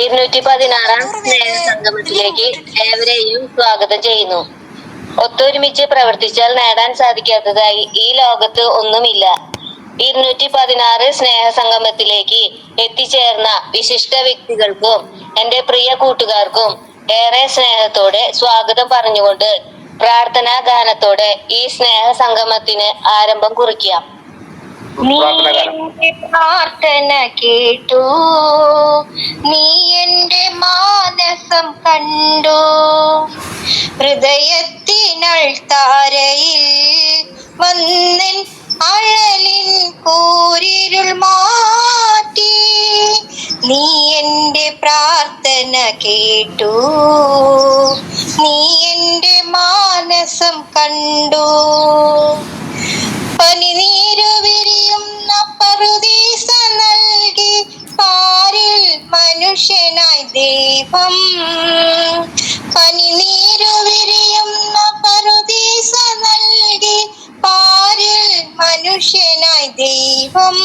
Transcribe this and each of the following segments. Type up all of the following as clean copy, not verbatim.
216 സ്നേഹസംഗമത്തിലേക്ക് ഏവരെയും സ്വാഗതം ചെയ്യുന്നു. ഒത്തൊരുമിച്ച് പ്രവർത്തിച്ചാൽ നേടാൻ സാധിക്കാത്തതായി ഈ ലോകത്ത് ഒന്നുമില്ല. 216 സ്നേഹസംഗമത്തിലേക്ക് എത്തിച്ചേർന്ന വിശിഷ്ട വ്യക്തികൾക്കും എന്റെ പ്രിയ കൂട്ടുകാർക്കും ഏറെ സ്നേഹത്തോടെ സ്വാഗതം പറഞ്ഞുകൊണ്ട് പ്രാർത്ഥനാ ഗാനത്തോടെ ഈ സ്നേഹസംഗമത്തിന് ആരംഭം കുറിക്കാം. നീ എന്റെ പ്രാർത്ഥന കേട്ടു, നീ എന്റെ മാനസം കണ്ടു, ഹൃദയത്തിനൾ താരയിൽ വന്നൻ അഴലിൻ കൂരിരുൾ മാറ്റി. നീ എന്റെ പ്രാർത്ഥന കേട്ടു, നീ എന്റെ മാനസം കണ്ടു, പനിനീരു വിരിയുന്ന പറുദീസ നൽകി പാരിൽ മനുഷ്യനായി ദൈവം. പനിനീരു വിരിയുന്ന പറുദീസ നൽകി പാരിൽ മനുഷ്യനായി ദൈവം.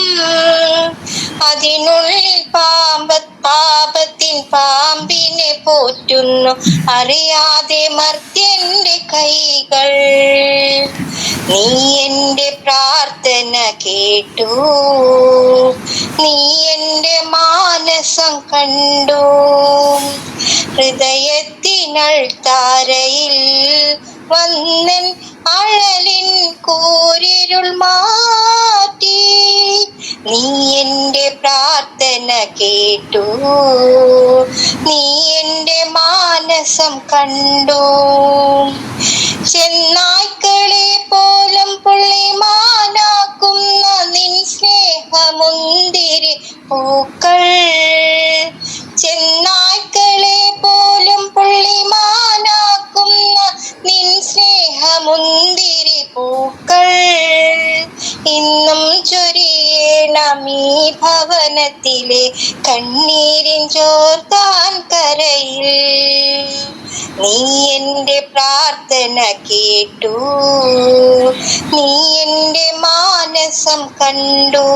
അതിനുള്ളിൽ പാപത്തിൻ പാമ്പിനെ പോറ്റുന്നു അറിയാതെ മർത്യന്റെ കൈകൾ. നീ എന്റെ പ്രാർത്ഥന കേട്ടു, നീ എന്റെ മാനസം കണ്ടു, ഹൃദയത്തിനൾ താരയിൽ വന്നൻ അഴലിൻ കൂരിരുൾ മാറ്റി. നീ എന്റെ പ്രാർത്ഥന കേട്ടു, നീ എന്റെ മാനസം കണ്ടു, ചെന്നായ്ക്കളെ പോലും പുള്ളിമാനാക്കുന്ന നിൻ സ്നേഹമുന്തിരി പൂക്കൾ. ചെന്നായ്ക്കളെ പോലും പുള്ളിമാനാക്കുന്ന നിൻ സ്നേഹമുന്തിരി പൂക്കൾ. ഇന്നും ചൊരിയണം ഈ ഭവനത്തിലെ കണ്ണീരിൻ ചോർത്താൻ കരയിൽ. നീ എന്റെ പ്രാർത്ഥന കേട്ടു, നീ എന്റെ മാനസം കണ്ടു,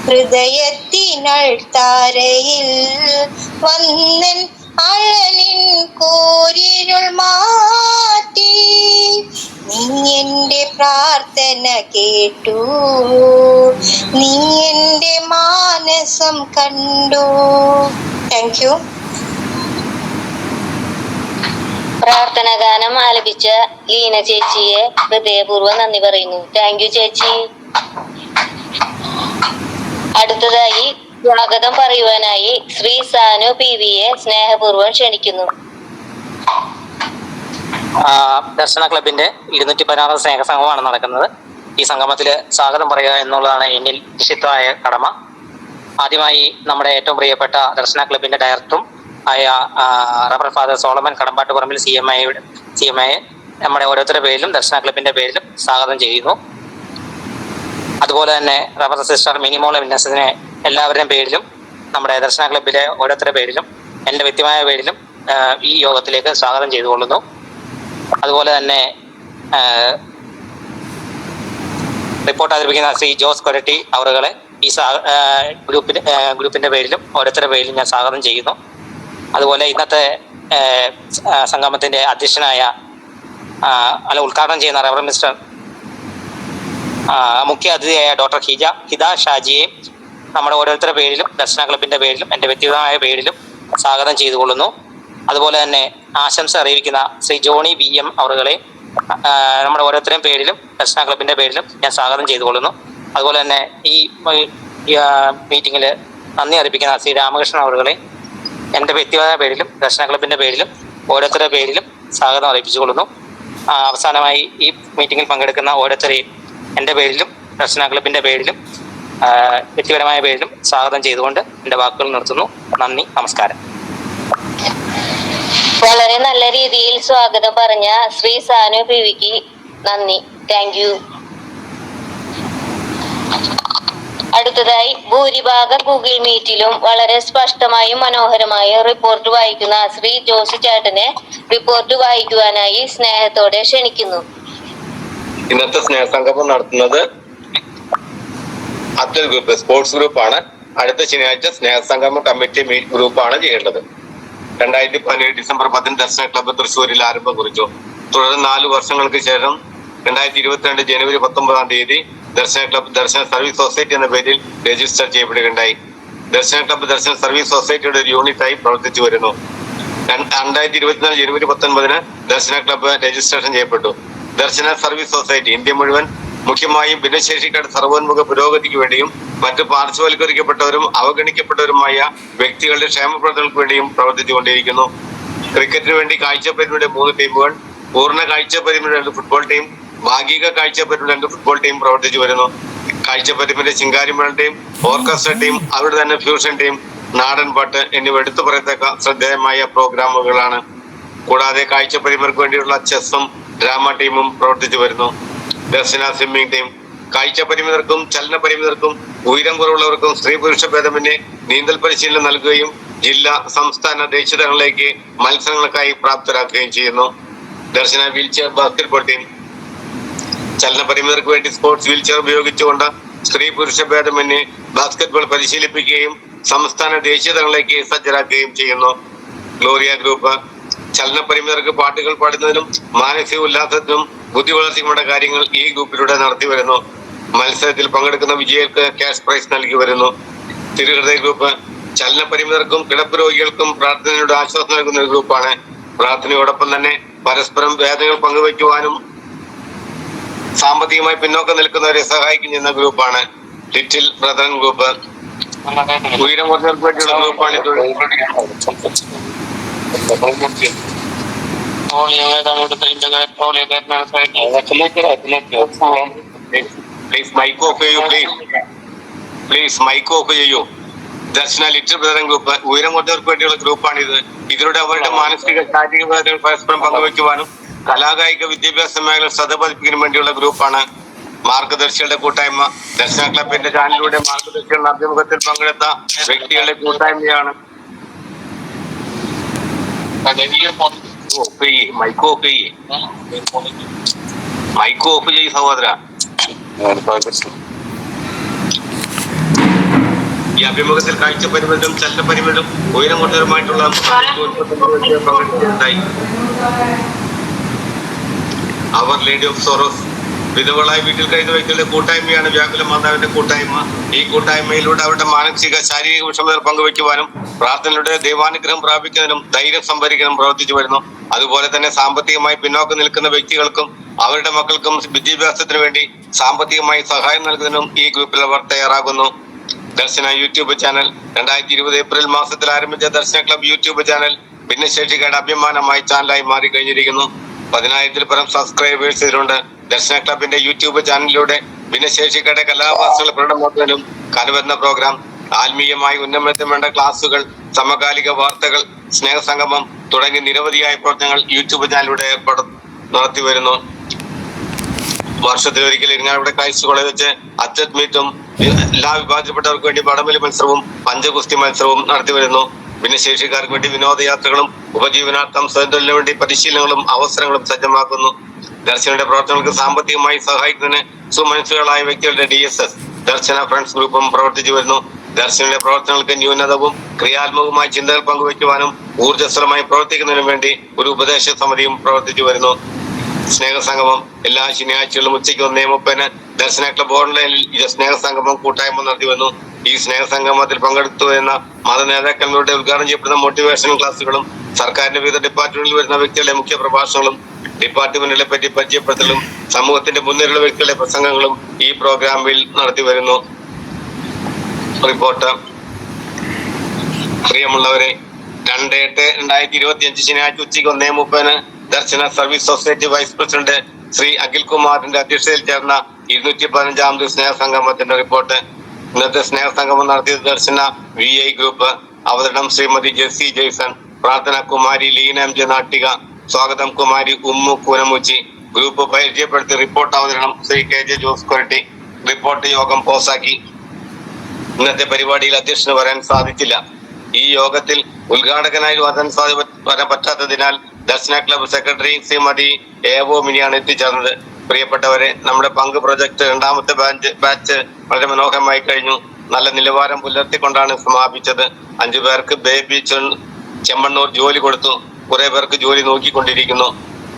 ഹൃദയത്തിനൾ താരയിൽ വന്നൻ അഴലിൻ കോരിരുൾ മാറ്റി. നീ എന്റെ പ്രാർത്ഥന കേട്ടു, നീ എന്റെ മാനസം കണ്ടു. Thank you. പ്രാർത്ഥന ഗാനം ആലപിച്ച ലീന ചേച്ചിയെ ഹൃദയപൂർവ്വം നന്ദി പറയുന്നു. താങ്ക് യു ചേച്ചി. അടുത്തതായി സ്വാഗതം പറയുവാനായി ശ്രീ സാനു PVയെ സ്നേഹപൂർവ്വം ക്ഷണിക്കുന്നു. ദർശന ക്ലബിന്റെ 216 സ്നേഹസംഗമമാണ് നടക്കുന്നത്. ഈ സംഗമത്തില് സ്വാഗതം പറയുക എന്നുള്ളതാണ് എന്നിൽ നിക്ഷിപ്തമായ കടമ. ആദ്യമായി നമ്മുടെ ഏറ്റവും പ്രിയപ്പെട്ട ദർശന ക്ലബിന്റെ ഡയറക്ടറും ആയ reverend father Solomon Kadambattuparambil CMI നമ്മുടെ ഓരോരുത്തരുടെ പേരിലും ദർശന ക്ലബിന്റെ പേരിലും സ്വാഗതം ചെയ്യുന്നു. അതുപോലെ തന്നെ റവറൻ സിസ്റ്റർ മിനിമോള വിന്യാസത്തിനെ എല്ലാവരുടെയും പേരിലും നമ്മുടെ ദർശന ക്ലബിലെ ഓരോരുത്തരുടെ പേരിലും എൻ്റെ വ്യക്തിമായ പേരിലും ഈ യോഗത്തിലേക്ക് സ്വാഗതം ചെയ്തുകൊള്ളുന്നു. അതുപോലെ തന്നെ റിപ്പോർട്ട് അവതരിപ്പിക്കുന്ന ശ്രീ ജോസ് കൊരട്ടി അവറുകളെ ഈ ഗ്രൂപ്പിന്റെ പേരിലും ഓരോരുത്തരുടെ പേരിലും ഞാൻ സ്വാഗതം ചെയ്യുന്നു. അതുപോലെ ഇന്നത്തെ സംഗമത്തിന്റെ അധ്യക്ഷനായ ഉദ്ഘാടനം ചെയ്യുന്ന റവറൻ മിസ്റ്റർ മുഖ്യ അതിഥിയായ ഡോക്ടർ ഹിദ ഷാജിയെയും നമ്മുടെ ഓരോരുത്തരുടെ പേരിലും ദർശന ക്ലബിന്റെ പേരിലും എൻ്റെ വ്യക്തിഗതമായ പേരിലും സ്വാഗതം ചെയ്തുകൊള്ളുന്നു. അതുപോലെ തന്നെ ആശംസ അറിയിക്കുന്ന ശ്രീ ജോണി BM അവറുകളെ നമ്മുടെ ഓരോരുത്തരുടെയും പേരിലും ദർശന ക്ലബിന്റെ പേരിലും ഞാൻ സ്വാഗതം ചെയ്തുകൊള്ളുന്നു. അതുപോലെ തന്നെ ഈ മീറ്റിങ്ങിൽ നന്ദി അറിയിക്കുന്ന ശ്രീ രാമകൃഷ്ണൻ അവറുകളെ എൻ്റെ വ്യക്തിഗത പേരിലും ദർശന ക്ലബിന്റെ പേരിലും ഓരോരുത്തരുടെ പേരിലും സ്വാഗതം അറിയിച്ചുകൊള്ളുന്നു. അവസാനമായി ഈ മീറ്റിങ്ങിൽ പങ്കെടുക്കുന്ന ഓരോരുത്തരെയും എൻ്റെ പേരിലും ദർശന ക്ലബിന്റെ പേരിലും വ്യക്തിപരമായ പേരിലും സ്വാഗതം ചെയ്തുകൊണ്ട് എൻ്റെ വാക്കുകൾ നിർത്തുന്നു. നന്ദി, നമസ്കാരം. വളരെ നല്ല രീതിയിൽ സ്വാഗതം പറഞ്ഞ ശ്രീ സാനു PVക്ക് നന്ദി. Thank you. അടുത്തതായി ഭൂരിഭാഗം ഗൂഗിൾ മീറ്റിലും വളരെ സ്പഷ്ടമായും മനോഹരമായും റിപ്പോർട്ട് വായിക്കുന്ന ശ്രീ ജോസി ചേട്ടനെ റിപ്പോർട്ട് വായിക്കുവാനായി സ്നേഹത്തോടെ ക്ഷണിക്കുന്നു. ഇന്നത്തെ സ്നേഹസംഗമം നടത്തുന്നത് അത്ലറ്റ് ഗ്രൂപ്പ്, സ്പോർട്സ് ഗ്രൂപ്പാണ്. അടുത്ത ശനിയാഴ്ച സ്നേഹസംഗമ കമ്മിറ്റി ഗ്രൂപ്പാണ് ചെയ്യേണ്ടത്. 2017 ഡിസംബർ 10 ദർശന ക്ലബ്ബ് തൃശ്ശൂരിൽ ആരംഭം കുറിച്ചു. തുടർന്ന് 4 വർഷങ്ങൾക്ക് ശേഷം 2022 ജനുവരി 19 ദർശന ക്ലബ്ബ് ദർശന സർവീസ് സൊസൈറ്റി എന്ന പേരിൽ രജിസ്റ്റർ ചെയ്യപ്പെടുകയുണ്ടായി. ദർശന ക്ലബ്ബ് ദർശന സർവീസ് സൊസൈറ്റിയുടെ ഒരു യൂണിറ്റായി പ്രവർത്തിച്ചു വരുന്നു. 2024 ജനുവരി 19 ദർശന ക്ലബ്ബ് രജിസ്ട്രേഷൻ ചെയ്യപ്പെട്ടു. ദർശന സർവീസ് സൊസൈറ്റി ഇന്ത്യ മുഴുവൻ മുഖ്യമായും ഭിന്നശേഷിക്കാരുടെ സർവോന്മുഖ പുരോഗതിക്ക് വേണ്ടിയും മറ്റ് പാർശ്വവൽക്കരിക്കപ്പെട്ടവരും അവഗണിക്കപ്പെട്ടവരുമായ വ്യക്തികളുടെ ക്ഷേമപ്രവർത്തനങ്ങൾക്ക് വേണ്ടിയും പ്രവർത്തിച്ചുകൊണ്ടിരിക്കുന്നു. ക്രിക്കറ്റിന് വേണ്ടി കാഴ്ചപ്പരിമിതിയുടെ 3 ടീമുകൾ, പൂർണ്ണ കാഴ്ചപ്പരിമിതിയുടെ 2 ഫുട്ബോൾ ടീം, ഭാഗിക കാഴ്ചപ്പരിമിതിയുടെ 2 ഫുട്ബോൾ ടീം പ്രവർത്തിച്ചു വരുന്നു. കാഴ്ചപ്പരിമിതിയുടെ ചിങ്കാരിമേള ടീം, ഓർക്കസ്ട്ര ടീം, അവരുടെ തന്നെ ഫ്യൂഷൻ ടീം, നാടൻ പാട്ട് എന്നിവ എടുത്തു പറയത്തക്ക ശ്രദ്ധേയമായ പ്രോഗ്രാമുകളാണ്. കൂടാതെ കാഴ്ചപ്പരിമിതർക്ക് വേണ്ടിയുള്ള ചെസ്സും ഡ്രാമ ടീമും പ്രവർത്തിച്ചു വരുന്നു. ദർശന സ്വിമ്മിംഗ് ടീം കാഴ്ചപരിമിതർക്കും ചലന പരിമിതർക്കും ഉയരം കുറവുള്ളവർക്കും സ്ത്രീ പുരുഷ ഭേദമന്യേ നീന്തൽ പരിശീലനം നൽകുകയും ജില്ലാ, സംസ്ഥാന, ദേശീയ തലങ്ങളിലേക്ക് മത്സരങ്ങൾക്കായി പ്രാപ്തരാക്കുകയും ചെയ്യുന്നു. ദർശന വീൽചെയർ ബാസ്കറ്റ്ബോൾ ടീം ചലന പരിമിതർക്ക് വേണ്ടി സ്പോർട്സ് വീൽചെയർ ഉപയോഗിച്ചുകൊണ്ട് സ്ത്രീ പുരുഷ ഭേദമന്യേ ബാസ്കറ്റ്ബോൾ പരിശീലിപ്പിക്കുകയും സംസ്ഥാന, ദേശീയ തലങ്ങളിലേക്ക് സജ്ജരാക്കുകയും ചെയ്യുന്നു. ഗ്ലോറിയ ഗ്രൂപ്പ് ചലന പരിമിതർക്ക് പാട്ടുകൾ പാടുന്നതിനും മാനസിക ഉല്ലാസത്തിനും ബുദ്ധി വളർച്ചയുമുള്ള കാര്യങ്ങൾ ഈ ഗ്രൂപ്പിലൂടെ നടത്തി വരുന്നു. മത്സരത്തിൽ പങ്കെടുക്കുന്ന വിജയികൾക്ക് ക്യാഷ് പ്രൈസ് നൽകി വരുന്നു. തിരുഹൃദയ ഗ്രൂപ്പ് ചലന പരിമിതർക്കും കിടപ്പ് രോഗികൾക്കും പ്രാർത്ഥനയുടെ ആശ്വാസം നൽകുന്ന ഒരു ഗ്രൂപ്പാണ്. പ്രാർത്ഥനയോടൊപ്പം തന്നെ പരസ്പരം വേദനകൾ പങ്കുവയ്ക്കുവാനും സാമ്പത്തികമായി പിന്നോക്കം നിൽക്കുന്നവരെ സഹായിക്കുന്ന ഗ്രൂപ്പാണ്. ലിറ്റിൽ ബ്രദർ ഗ്രൂപ്പ് ഉയരം കുറഞ്ഞവർക്ക് വേണ്ടിയുള്ള ഗ്രൂപ്പാണ് ഇത്. പ്ലീസ് മൈക്ക് ഓഫ് ചെയ്യൂ. ദർശന ലിറ്റിൽ ബ്രദർ ഗ്രൂപ്പ് ഉയരം കുറഞ്ഞവർക്ക് വേണ്ടിയുള്ള ഗ്രൂപ്പാണിത്. ഇതിലൂടെ അവരുടെ മാനസിക, ശാരീരിക വേദനകൾ പരസ്പരം പങ്കുവയ്ക്കുവാനും കലാകായിക വിദ്യാഭ്യാസ മേഖല ശ്രദ്ധ പതിപ്പിക്കുന്നതിനും വേണ്ടിയുള്ള ഗ്രൂപ്പാണ്. മാർഗദർശികളുടെ കൂട്ടായ്മ ദർശന ക്ലബിന്റെ ചാനലിലൂടെ മാർഗദർശികളുടെ അഭിമുഖത്തിൽ പങ്കെടുത്ത വ്യക്തികളുടെ കൂട്ടായ്മയാണ്. മൈക്ക് ഓഫ് ചെയ്യ് സഹോദര. ഈ അഭിമുഖത്തിൽ കാഴ്ചപരിമിതരും ചലന പരിമിതരും ഉയരം കൊണ്ടവരുമായിട്ടുള്ള പങ്കെടുക്കുകയുണ്ടായി. അവർ ലേഡി ഓഫ് സോറോസ് വിധവകളായി വീട്ടിൽ കഴിയുന്ന വ്യക്തികളുടെ കൂട്ടായ്മയാണ് വ്യാകുല മാതാവിന്റെ കൂട്ടായ്മ. ഈ കൂട്ടായ്മയിലൂടെ അവരുടെ മാനസിക, ശാരീരിക വിഷമതകൾ പങ്കുവയ്ക്കുവാനും പ്രാർത്ഥനയുടെ ദൈവാനുഗ്രഹം പ്രാപിക്കുന്നതിനും ധൈര്യം സംഭരിക്കാനും പ്രവർത്തിച്ചു വരുന്നു. അതുപോലെ തന്നെ സാമ്പത്തികമായി പിന്നോക്കം നിൽക്കുന്ന വ്യക്തികൾക്കും അവരുടെ മക്കൾക്കും വിദ്യാഭ്യാസത്തിന് വേണ്ടി സാമ്പത്തികമായി സഹായം നൽകുന്നതിനും ഈ ഗ്രൂപ്പിൽ അവർ തയ്യാറാകുന്നു. ദർശന യൂട്യൂബ് ചാനൽ 2020 ഏപ്രിൽ മാസത്തിൽ ആരംഭിച്ച ദർശന ക്ലബ് യൂട്യൂബ് ചാനൽ ഭിന്നശേഷിക്കാരുടെ അഭിമാനമായി ചാനലായി മാറി കഴിഞ്ഞിരിക്കുന്നു. 10,000-ൽ പരം സബ്സ്ക്രൈബേഴ്സ് ഇതിലുണ്ട്. ദർശന ക്ലബിന്റെ യൂട്യൂബ് ചാനലിലൂടെ ഭിന്നശേഷിക്കാരുടെ കലാവാസകൾ പ്രകടമാക്കുന്നതിനും കനുവരുന്ന പ്രോഗ്രാം, ആത്മീയമായി ഉന്നമനത്തിന് വേണ്ട ക്ലാസുകൾ, സമകാലിക വാർത്തകൾ, സ്നേഹസംഗമം തുടങ്ങി നിരവധിയായ പ്രവർത്തനങ്ങൾ യൂട്യൂബ് ചാനലിലൂടെ നടത്തി വരുന്നു. വർഷത്തിലൊരിക്കൽ ഇരിങ്ങാലക്കുട ക്രൈസ്റ്റ് കോളേജ് വെച്ച് അത്ലറ്റ് മീറ്റും എല്ലാ വിഭാഗത്തിൽപ്പെട്ടവർക്ക് വേണ്ടി വടംവലി മത്സരവും പഞ്ചഗുസ്തി മത്സരവും നടത്തി വരുന്നു. ഭിന്നശേഷിക്കാർക്ക് വേണ്ടി വിനോദയാത്രകളും ഉപജീവനാർത്ഥം സ്വയംതൊഴിലിന് വേണ്ടി പരിശീലനങ്ങളും അവസരങ്ങളും സജ്ജമാക്കുന്നു. ദർശനയുടെ പ്രവർത്തനങ്ങൾക്ക് സാമ്പത്തികമായി സഹായിക്കുന്നതിന് സുമനസ്സുകളായ വ്യക്തികളുടെ DSS ദർശന ഫ്രണ്ട്സ് ഗ്രൂപ്പും പ്രവർത്തിച്ചു വരുന്നു. ദർശനയുടെ പ്രവർത്തനങ്ങൾക്ക് ന്യൂനതവും ക്രിയാത്മകവുമായ ചിന്തകൾ പങ്കുവയ്ക്കുവാനും ഊർജ്ജസ്വലമായി പ്രവർത്തിക്കുന്നതിനും വേണ്ടി ഒരു ഉപദേശ സമിതിയും പ്രവർത്തിച്ചു വരുന്നു. സ്നേഹസംഗമം എല്ലാ ശനിയാഴ്ചകളിലും ഉച്ചയ്ക്ക് 1:30 ദർശന ക്ലബ് ഓൺലൈനിൽ സ്നേഹസംഗമം കൂട്ടായ്മ നടത്തി വന്നു. ഈ സ്നേഹസംഗമത്തിൽ പങ്കെടുത്തു എന്ന മത നേതാക്കളിലൂടെ ഉദ്ഘാടനം ചെയ്യപ്പെടുന്ന മോട്ടിവേഷൻ ക്ലാസുകളും സർക്കാരിന്റെ വിവിധ ഡിപ്പാർട്ട്മെന്റിൽ വരുന്ന വ്യക്തികളുടെ മുഖ്യ പ്രഭാഷണങ്ങളും ഡിപ്പാർട്ട്മെന്റുകളെ പറ്റി പരിചയപ്പെടുത്തലും സമൂഹത്തിന്റെ മുൻനിരയുള്ള വ്യക്തികളുടെ പ്രസംഗങ്ങളും ഈ പ്രോഗ്രാമിൽ നടത്തി വരുന്നു. റിപ്പോർട്ട്. പ്രിയമുള്ളവരെ, 2/8/2025 ശനിയാഴ്ച ഉച്ചയ്ക്ക് 1:30 Darshana service society vice president Shri Akhil കുമാറിന്റെ അധ്യക്ഷതയിൽ ചേർന്ന 215ാമത് സ്നേഹസംഗമത്തിന്റെ റിപ്പോർട്ട്. ഇന്നത്തെ സ്നേഹസംഗമം നടത്തിയത് ദർശന VI ഗ്രൂപ്പ്. അവതരണം ശ്രീമതി ജെസ്സി ജെയ്സൺ. പ്രാർത്ഥന കുമാരി ലീന MJ നാട്ടിക. സ്വാഗതം കുമാരി ഉമ്മു കൂനമുച്ചി. ഗ്രൂപ്പ് പരിചയപ്പെടുത്തി റിപ്പോർട്ട് അവതരണം ശ്രീ KJ ജോസ് കൊരട്ടി. റിപ്പോർട്ട് യോഗം പോസാക്കി. ഇന്നത്തെ പരിപാടിയിൽ അധ്യക്ഷന് വരാൻ സാധിച്ചില്ല. ഈ യോഗത്തിൽ ഉദ്ഘാടകനായി വരാൻ പറ്റാത്തതിനാൽ ദർശന ക്ലബ് സെക്രട്ടറി ശ്രീമതി ഏവോ മിനിയാണ് എത്തിച്ചേർന്നത്. പ്രിയപ്പെട്ടവരെ, നമ്മുടെ പങ്ക് പ്രൊജക്ട് 2ാമത്തെ ബാച്ച് വളരെ മനോഹരമായി കഴിഞ്ഞു. നല്ല നിലവാരം പുലർത്തിക്കൊണ്ടാണ് സമാപിച്ചത്. 5 പേർക്ക് ബേബി ചെമ്മണ്ണൂർ ജോലി കൊടുത്തു. കുറെ പേർക്ക് ജോലി നോക്കിക്കൊണ്ടിരിക്കുന്നു.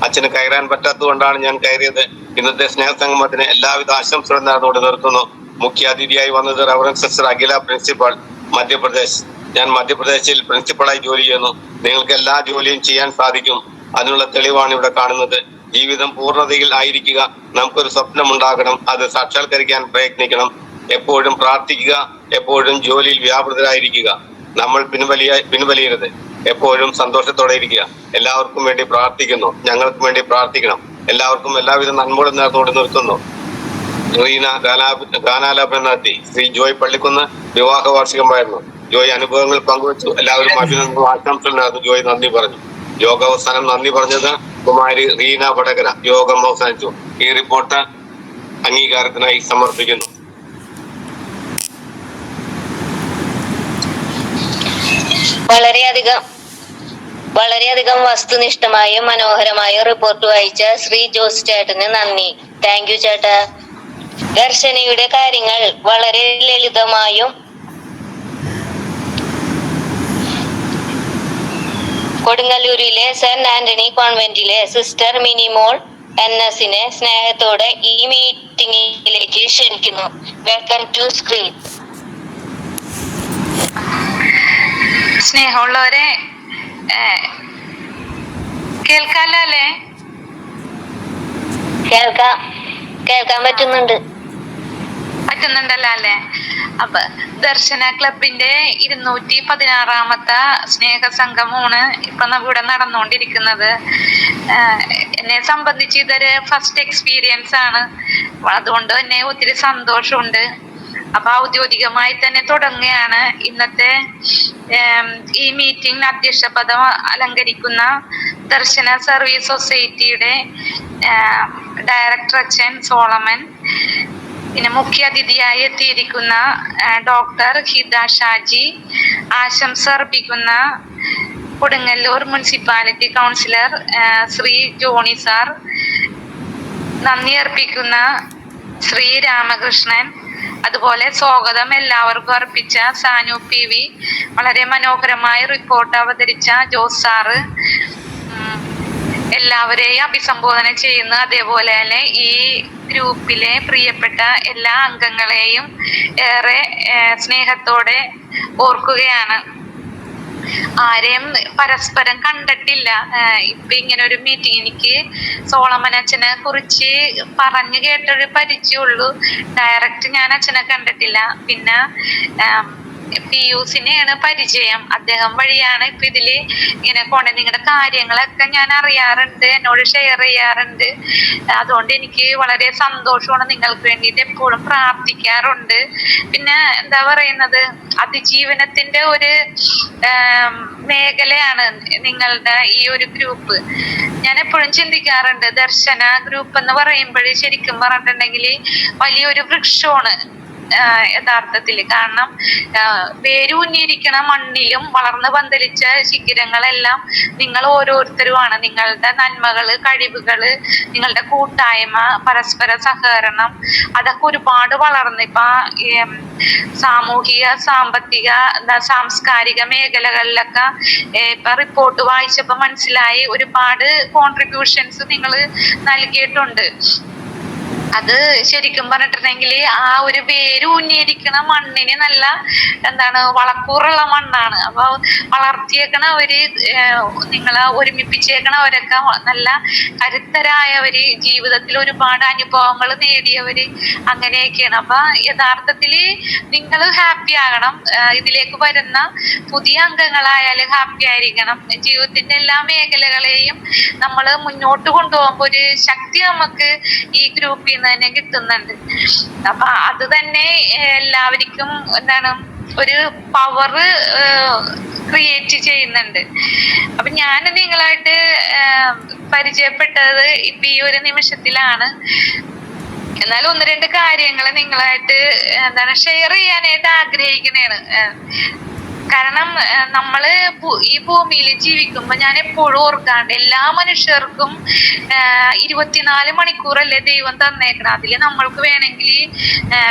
അച്ഛന് കയറാൻ പറ്റാത്തതുകൊണ്ടാണ് ഞാൻ കയറിയത്. ഇന്നത്തെ സ്നേഹസംഗമത്തിന് എല്ലാവിധ ആശംസകളും നേർന്നുകൊണ്ട് നിർത്തുന്നു. മുഖ്യ അതിഥിയായി വന്നത് റവറൻഡ് സിസ്റ്റർ അഖില, പ്രിൻസിപ്പൽ, മധ്യപ്രദേശ്. ഞാൻ മധ്യപ്രദേശിൽ പ്രിൻസിപ്പളായി ജോലി ചെയ്യുന്നു. നിങ്ങൾക്ക് എല്ലാ ജോലിയും ചെയ്യാൻ സാധിക്കും. അതിനുള്ള തെളിവാണ് ഇവിടെ കാണുന്നത്. ജീവിതം പൂർണ്ണതയിൽ ആയിരിക്കുക. നമുക്കൊരു സ്വപ്നമുണ്ടാകണം, അത് സാക്ഷാത്കരിക്കാൻ പ്രയത്നിക്കണം. എപ്പോഴും പ്രാർത്ഥിക്കുക, എപ്പോഴും ജോലിയിൽ വ്യാപൃതരായിരിക്കുക. നമ്മൾ പിൻവലിയരുത്. എപ്പോഴും സന്തോഷത്തോടെ ഇരിക്കുക. എല്ലാവർക്കും വേണ്ടി പ്രാർത്ഥിക്കുന്നു. ഞങ്ങൾക്കും വേണ്ടി പ്രാർത്ഥിക്കണം. എല്ലാവർക്കും എല്ലാവിധ നന്മകളും നേർന്നുകൊണ്ട് നിർത്തുന്നു. റീന ഗാനാലാപനം നടത്തി. ശ്രീ ജോയ് പള്ളിക്കുന്ന് വിവാഹ വാർഷികമായിരുന്നു. ജോയ് അനുഭവങ്ങൾ പങ്കുവച്ചു. എല്ലാവരും അഭിനന്ദനവും ആശംസകൾ നേർന്നു. ജോയ് നന്ദി പറഞ്ഞു. യോഗാവസാനം നന്ദി പറഞ്ഞത് കുമാരി റീന വടകര. യോഗം അവസാനിച്ചു. ഈ റിപ്പോർട്ട് അംഗീകാരത്തിനായി സമർപ്പിക്കുന്നു. വളരെയധികം വസ്തുനിഷ്ഠമായും മനോഹരമായും റിപ്പോർട്ട് വായിച്ച ശ്രീ ജോസ് ചേട്ടന് നന്ദി. താങ്ക് യു ചേട്ടാ. ദർശനയുടെ കാര്യങ്ങൾ വളരെ ലളിതമായും കൊടുങ്ങല്ലൂരിലെ സെന്റ് ആന്റണി കോൺവെന്റിലെ സിസ്റ്റർ മിനിമോൾ NS-നെ സ്നേഹത്തോടെ ഈ മീറ്റിംഗിലേക്ക് ക്ഷണിക്കുന്നു. Welcome to screen. സ്നേഹമുള്ളവരെ, കേൾക്കാല്ലേ? കേൾക്കാൻ പറ്റുന്നുണ്ടല്ലോ അല്ലേ? അപ്പൊ ദർശന ക്ലബിന്റെ 216-ാമത്തെ സ്നേഹസംഗമമാണ് ഇപ്പൊ ഇവിടെ നടന്നുകൊണ്ടിരിക്കുന്നത്. എന്നെ സംബന്ധിച്ച് ഇതൊരു ഫസ്റ്റ് എക്സ്പീരിയൻസ് ആണ്. അതുകൊണ്ട് തന്നെ ഒത്തിരി സന്തോഷമുണ്ട്. അപ്പൊ ഔദ്യോഗികമായി തന്നെ തുടങ്ങുകയാണ്. ഇന്നത്തെ ഈ മീറ്റിംഗ് അധ്യക്ഷ പദം അലങ്കരിക്കുന്ന ദർശന സർവീസ് സൊസൈറ്റിയുടെ ഡയറക്ടർ അച്ഛൻ സോളമൻ, പിന്നെ മുഖ്യ അതിഥിയായി എത്തിയിരിക്കുന്ന ഡോക്ടർ ഹിദ ഷാജി, ആശംസ അർപ്പിക്കുന്ന Kodungallur municipality councillor Shri Johnny sir, നന്ദി അർപ്പിക്കുന്ന ശ്രീ രാമകൃഷ്ണൻ, അതുപോലെ സ്വാഗതം എല്ലാവർക്കും അർപ്പിച്ച സാനു PV, വളരെ മനോഹരമായ റിപ്പോർട്ട് അവതരിച്ച ജോസ് സാറ്, എല്ലാവരെയും അഭിസംബോധന ചെയ്യുന്ന, അതേപോലെ തന്നെ ഈ ഗ്രൂപ്പിലെ പ്രിയപ്പെട്ട എല്ലാ അംഗങ്ങളെയും ഏറെ സ്നേഹത്തോടെ ഓർക്കുകയാണ്. ആരെയും പരസ്പരം കണ്ടിട്ടില്ല. ഇപ്പൊ ഇങ്ങനെ ഒരു മീറ്റിംഗ് എനിക്ക് സോളമൻ അച്ഛനെ കുറിച്ച് പറഞ്ഞു കേട്ടൊരു പരിചയമുള്ളൂ. ഡയറക്റ്റ് ഞാൻ അച്ഛനെ കണ്ടിട്ടില്ല. പിന്നെ പിയൂസിനെയാണ് പരിചയം. അദ്ദേഹം വഴിയാണ് ഇപ്പൊ ഇതില് ഇങ്ങനെ നിങ്ങളുടെ കാര്യങ്ങളൊക്കെ ഞാൻ അറിയാറുണ്ട്, എന്നോട് ഷെയർ ചെയ്യാറുണ്ട്. അതുകൊണ്ട് എനിക്ക് വളരെ സന്തോഷമാണ്. നിങ്ങൾക്ക് വേണ്ടിയിട്ട് എപ്പോഴും പ്രാർത്ഥിക്കാറുണ്ട്. പിന്നെ എന്താ പറയുന്നത്, അതിജീവനത്തിന്റെ ഒരു മേഖലയാണ് നിങ്ങളുടെ ഈ ഒരു ഗ്രൂപ്പ്. ഞാൻ എപ്പോഴും ചിന്തിക്കാറുണ്ട്, ദർശന ഗ്രൂപ്പ് എന്ന് പറയുമ്പോഴേ ശരിക്കും പറഞ്ഞിട്ടുണ്ടെങ്കിൽ വലിയൊരു വൃക്ഷമാണ് യഥാർത്ഥത്തിൽ. കാരണം വേരൂന്നിയിരിക്കണ മണ്ണിലും വളർന്ന് പന്തലിച്ച ശിഖരങ്ങളെല്ലാം നിങ്ങൾ ഓരോരുത്തരുമാണ്. നിങ്ങളുടെ നന്മകള്, കഴിവുകള്, നിങ്ങളുടെ കൂട്ടായ്മ, പരസ്പര സഹകരണം, അതൊക്കെ ഒരുപാട് വളർന്ന് ഇപ്പൊ സാമൂഹിക, സാമ്പത്തിക, സാംസ്കാരിക മേഖലകളിലൊക്കെ ഇപ്പൊ റിപ്പോർട്ട് വായിച്ചപ്പോ മനസ്സിലായി ഒരുപാട് കോൺട്രിബ്യൂഷൻസ് നിങ്ങൾ നൽകിയിട്ടുണ്ട്. അത് ശരിക്കും പറഞ്ഞിട്ടുണ്ടെങ്കിൽ ആ ഒരു വേരൂന്നിയിരിക്കണ മണ്ണിന് നല്ല വളക്കൂറുള്ള മണ്ണാണ്. അപ്പൊ വളർത്തിയേക്കണവര്, നിങ്ങളെ ഒരുമിപ്പിച്ചേക്കണവരൊക്കെ നല്ല കരുത്തരായവര്, ജീവിതത്തിൽ ഒരുപാട് അനുഭവങ്ങൾ നേടിയവര്, അങ്ങനെയൊക്കെയാണ്. അപ്പൊ യഥാർത്ഥത്തില് നിങ്ങൾ ഹാപ്പി ആകണം. ഇതിലേക്ക് വരുന്ന പുതിയ അംഗങ്ങളായാലും ഹാപ്പി ആയിരിക്കണം. ജീവിതത്തിന്റെ എല്ലാ മേഖലകളെയും നമ്മൾ മുന്നോട്ട് കൊണ്ടുപോകുമ്പോ ഒരു ശക്തി നമുക്ക് ഈ ഗ്രൂപ്പിൽ നിന്ന് തന്നെ കിട്ടുന്നുണ്ട്. അപ്പൊ അത് തന്നെ എല്ലാവർക്കും ഒരു പവർ ക്രിയേറ്റ് ചെയ്യുന്നുണ്ട്. അപ്പൊ ഞാൻ നിങ്ങളായിട്ട് പരിചയപ്പെട്ടത് ഇപ്പൊ ഈ ഒരു നിമിഷത്തിലാണ്. എന്നാലും 1-2 കാര്യങ്ങൾ നിങ്ങളായിട്ട് ഷെയർ ചെയ്യാനായിട്ട് ആഗ്രഹിക്കണേണ്. കാരണം നമ്മള് ഈ ഭൂമിയിൽ ജീവിക്കുമ്പോ ഞാൻ എപ്പോഴും ഓർക്കാണ്ട് എല്ലാ മനുഷ്യർക്കും 24 മണിക്കൂറല്ലേ ദൈവം തന്നേക്കണം. അതില് നമ്മൾക്ക് വേണമെങ്കിൽ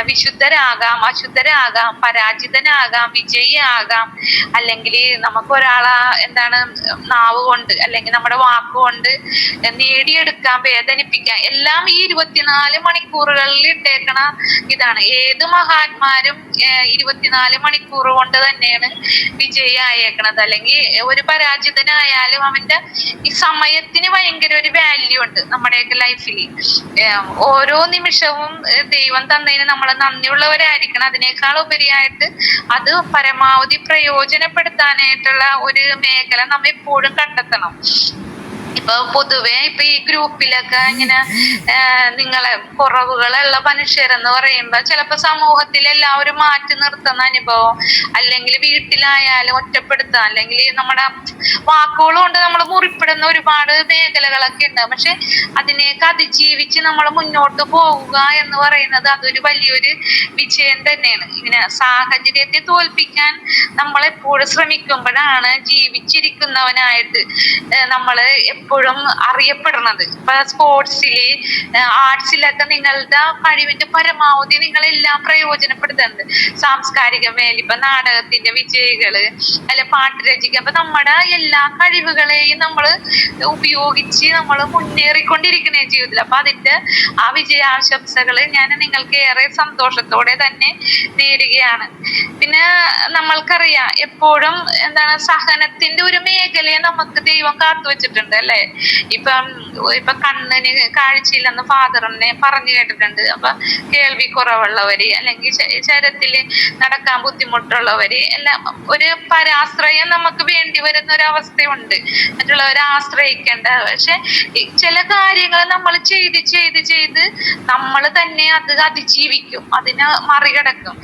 വിശുദ്ധരാകാം, അശുദ്ധരാകാം, പരാജിതനാകാം, വിജയിയാകാം, അല്ലെങ്കിൽ നമുക്ക് ഒരാളെ നാവ് കൊണ്ട് അല്ലെങ്കിൽ നമ്മുടെ വാക്കുകൊണ്ട് നേടിയെടുക്കാം, വേദനിപ്പിക്കാം. എല്ലാം ഈ 24 മണിക്കൂറുകളിൽ ഇട്ടേക്കണ ഇതാണ്. ഏത് മഹാന്മാരും 24 മണിക്കൂർ കൊണ്ട് തന്നെയാണ് വിജയിയായേക്കണത്. അല്ലെങ്കിൽ ഒരു പരാജിതനായാലും അവന്റെ ഈ സമയത്തിന് ഭയങ്കര ഒരു വാല്യൂ ഉണ്ട് നമ്മുടെയൊക്കെ ലൈഫിൽ. ഓരോ നിമിഷവും ദൈവം തന്നതിന് നമ്മൾ നന്ദിയുള്ളവരായിരിക്കണം. അതിനേക്കാൾ ഉപരിയായിട്ട് അത് പരമാവധി പ്രയോജനപ്പെടുത്താനായിട്ടുള്ള ഒരു മേഖല നമ്മ എപ്പോഴും കണ്ടെത്തണം. ഇപ്പൊ പൊതുവെ ഇപ്പൊ ഈ ഗ്രൂപ്പിലൊക്കെ ഇങ്ങനെ നിങ്ങളെ കുറവുകളുള്ള മനുഷ്യരെന്ന് പറയുമ്പോ ചിലപ്പോ സമൂഹത്തിൽ എല്ലാവരും മാറ്റി നിർത്തുന്ന അനുഭവം, അല്ലെങ്കിൽ വീട്ടിലായാലും ഒറ്റപ്പെടുത്തുക, അല്ലെങ്കിൽ നമ്മുടെ വാക്കുകൾ കൊണ്ട് നമ്മൾ മുറിപ്പെടുന്ന ഒരുപാട് മേഖലകളൊക്കെ ഉണ്ട്. പക്ഷെ അതിനെയൊക്കെ അതിജീവിച്ച് നമ്മൾ മുന്നോട്ട് പോവുക എന്ന് പറയുന്നത് അതൊരു വലിയൊരു വിജയം തന്നെയാണ്. ഇങ്ങനെ സാഹചര്യത്തെ തോൽപ്പിക്കാൻ നമ്മൾ എപ്പോഴും ശ്രമിക്കുമ്പോഴാണ് ജീവിച്ചിരിക്കുന്നവനായിട്ട് നമ്മൾ എപ്പോഴും അറിയപ്പെടുന്നത്. ഇപ്പൊ സ്പോർട്സില്, ആർട്സിലൊക്കെ നിങ്ങളുടെ കഴിവിന്റെ പരമാവധി നിങ്ങളെല്ലാം പ്രയോജനപ്പെടുത്തുന്നുണ്ട്. സാംസ്കാരിക മേഖല, ഇപ്പൊ നാടകത്തിന്റെ വിജയികള്, അല്ലെ പാട്ട് രചിക്കുക, അപ്പൊ നമ്മുടെ എല്ലാ കഴിവുകളെയും നമ്മൾ ഉപയോഗിച്ച് നമ്മൾ മുന്നേറിക്കൊണ്ടിരിക്കുന്ന ജീവിതത്തിൽ. അപ്പൊ അതിന്റെ ആ വിജയാശംസകള് ഞാൻ നിങ്ങൾക്ക് ഏറെ സന്തോഷത്തോടെ തന്നെ നേരുകയാണ്. പിന്നെ നമ്മൾക്കറിയാം എപ്പോഴും സഹനത്തിന്റെ ഒരു മേഖലയെ നമുക്ക് ദൈവം കാത്തുവെച്ചിട്ടുണ്ട് അല്ലെ. ഇപ്പൊ കണ്ണിന് കാഴ്ചയില്ലെന്ന് ഫാദറിനെ പറഞ്ഞു കേട്ടിട്ടുണ്ട്. അപ്പൊ കേൾവി കുറവുള്ളവര്, അല്ലെങ്കിൽ ശരീരത്തില് നടക്കാൻ ബുദ്ധിമുട്ടുള്ളവര് എല്ലാം ഒരു പരാശ്രയം നമുക്ക് വേണ്ടി വരുന്ന ഒരു അവസ്ഥയുണ്ട്, മറ്റുള്ളവരെ ആശ്രയിക്കേണ്ട. പക്ഷെ ചില കാര്യങ്ങൾ നമ്മൾ ചെയ്ത് നമ്മൾ തന്നെ അത് അതിജീവിക്കും, അതിനെ മറികടക്കും.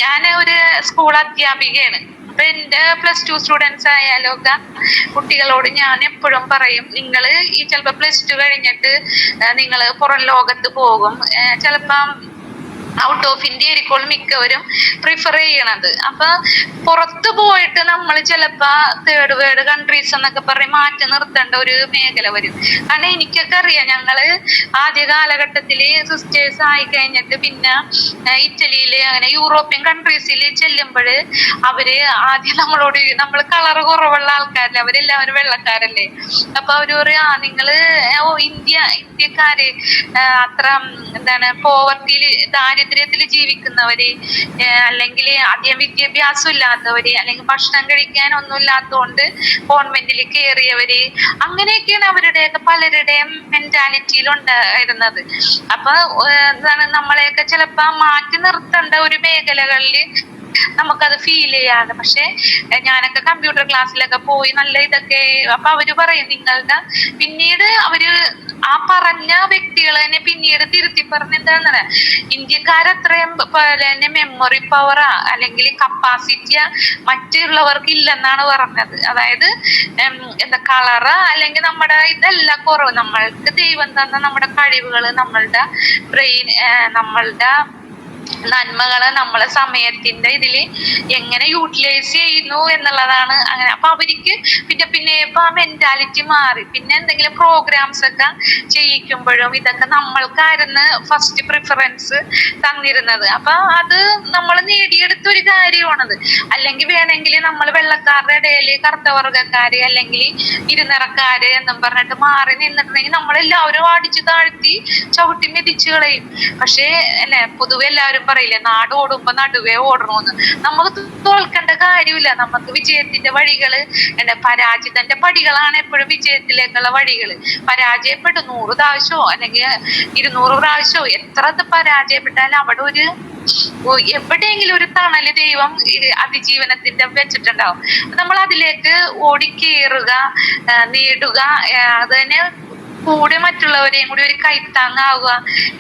ഞാൻ ഒരു സ്കൂൾ അധ്യാപികയാണ്. അപ്പൊ എന്റെ +2 സ്റ്റുഡൻസ് ആയാലും ഒക്കെ കുട്ടികളോട് ഞാൻ എപ്പോഴും പറയും, നിങ്ങൾ ഈ ചിലപ്പോ +2 കഴിഞ്ഞിട്ട് നിങ്ങൾ പുറം ലോകത്ത് പോകും, ചിലപ്പം ഔട്ട് ഓഫ് ഇന്ത്യ ആയിരിക്കും മിക്കവരും പ്രിഫർ ചെയ്യണത്. അപ്പൊ പുറത്തു പോയിട്ട് നമ്മൾ ചിലപ്പോ തേർഡ് വേൾഡ് കൺട്രീസ് എന്നൊക്കെ പറഞ്ഞ് മാറ്റി നിർത്തേണ്ട ഒരു മേഖല വരും. കാരണം എനിക്കൊക്കെ അറിയാം, ഞങ്ങള് ആദ്യ കാലഘട്ടത്തില് സിസ്റ്റേഴ്സ് ആയി കഴിഞ്ഞിട്ട് പിന്നെ ഇറ്റലിയില് അങ്ങനെ യൂറോപ്യൻ കൺട്രീസിൽ ചെല്ലുമ്പോൾ അവര് ആദ്യം നമ്മളോട്, നമ്മൾ കളർ കുറവുള്ള ആൾക്കാരല്ലേ, അവരെല്ലാവരും വെള്ളക്കാരല്ലേ, അപ്പൊ അവര് പറയാ നിങ്ങള് ഇന്ത്യക്കാര് അത്ര പോവർട്ടിയില് ദാരിദ്ര്യത്തിൽ ജീവിക്കുന്നവര്, അല്ലെങ്കിൽ അധികം വിദ്യാഭ്യാസം ഇല്ലാത്തവര്, അല്ലെങ്കിൽ ഭക്ഷണം കഴിക്കാൻ ഒന്നും ഇല്ലാത്തതുകൊണ്ട് കോൺവെന്റിൽ കയറിയവര്, അങ്ങനെയൊക്കെയാണ് അവരുടെയൊക്കെ പലരുടെയും മെന്റാലിറ്റിയിൽ ഉണ്ടായിരുന്നത്. അപ്പൊ നമ്മളെയൊക്കെ ചിലപ്പോ മാറ്റി നിർത്തേണ്ട ഒരു മേഖലകളിൽ നമുക്കത് ഫീൽ ചെയ്യാതെ. പക്ഷെ ഞാനൊക്കെ കമ്പ്യൂട്ടർ ക്ലാസ്സിലൊക്കെ പോയി നല്ല ഇതൊക്കെ, അപ്പൊ അവര് പറയും നിങ്ങളുടെ പിന്നീട് അവര് ആ പറഞ്ഞ വ്യക്തികൾ തന്നെ പിന്നീട് തിരുത്തി പറഞ്ഞ എന്താണെന്ന്, ഇന്ത്യക്കാരത്രയും തന്നെ മെമ്മറി പവറാ അല്ലെങ്കിൽ കപ്പാസിറ്റിയാ മറ്റുള്ളവർക്ക് ഇല്ലെന്നാണ് പറഞ്ഞത്. അതായത് കളറ് അല്ലെങ്കിൽ നമ്മുടെ ഇതെല്ലാം കുറവ്, നമ്മൾക്ക് ദൈവം തന്ന നമ്മുടെ കഴിവുകള്, നമ്മളുടെ ബ്രെയിൻ, നമ്മളുടെ നന്മകള് നമ്മളെ സമയത്തിന്റെ ഇതില് എങ്ങനെ യൂട്ടിലൈസ് ചെയ്യുന്നു എന്നുള്ളതാണ്. അങ്ങനെ അപ്പൊ അവർക്ക് പിന്നെ ഇപ്പൊ ആ മെന്റാലിറ്റി മാറി. പിന്നെ എന്തെങ്കിലും പ്രോഗ്രാംസ് ഒക്കെ ചെയ്യിക്കുമ്പോഴും ഇതൊക്കെ നമ്മൾക്കായിരുന്നു ഫസ്റ്റ് പ്രിഫറൻസ് തന്നിരുന്നത്. അപ്പൊ അത് നമ്മൾ നേടിയെടുത്തൊരു കാര്യമാണത്. അല്ലെങ്കിൽ വേണമെങ്കിൽ നമ്മൾ വെള്ളക്കാരുടെ ഇടയിൽ കറുത്തവർഗക്കാര് അല്ലെങ്കിൽ ഇരുനിറക്കാര് എന്നും പറഞ്ഞിട്ട് മാറി നിന്നിട്ടുണ്ടെങ്കിൽ നമ്മളെല്ലാവരും അടിച്ചു താഴ്ത്തി ചവിട്ടി മെതിച്ചു കളയും. പക്ഷേ അല്ലെ പൊതുവെ എല്ലാവരും പറയില്ലേ, നാട് ഓടുമ്പോ നടുവേ ഓടണമെന്ന്. നമുക്ക് തോൽക്കേണ്ട കാര്യമില്ല. നമുക്ക് വിജയത്തിന്റെ വഴികള് പരാജിതന്റെ പടികളാണ് എപ്പോഴും വിജയത്തിലേക്കുള്ള വഴികള്. പരാജയപ്പെട്ടു 100 പ്രാവശ്യമോ അല്ലെങ്കിൽ 200 പ്രാവശ്യമോ എത്ര പരാജയപ്പെട്ടാലും അവിടെ ഒരു എവിടെയെങ്കിലും ഒരു തണല് ദൈവം അതിജീവനത്തിന്റെ വെച്ചിട്ടുണ്ടാവും. നമ്മൾ അതിലേക്ക് ഓടിക്കേറുക, നേടുക, അതിനെ കൂടെ മറ്റുള്ളവരെയും കൂടി ഒരു കൈത്താങ്ങാവുക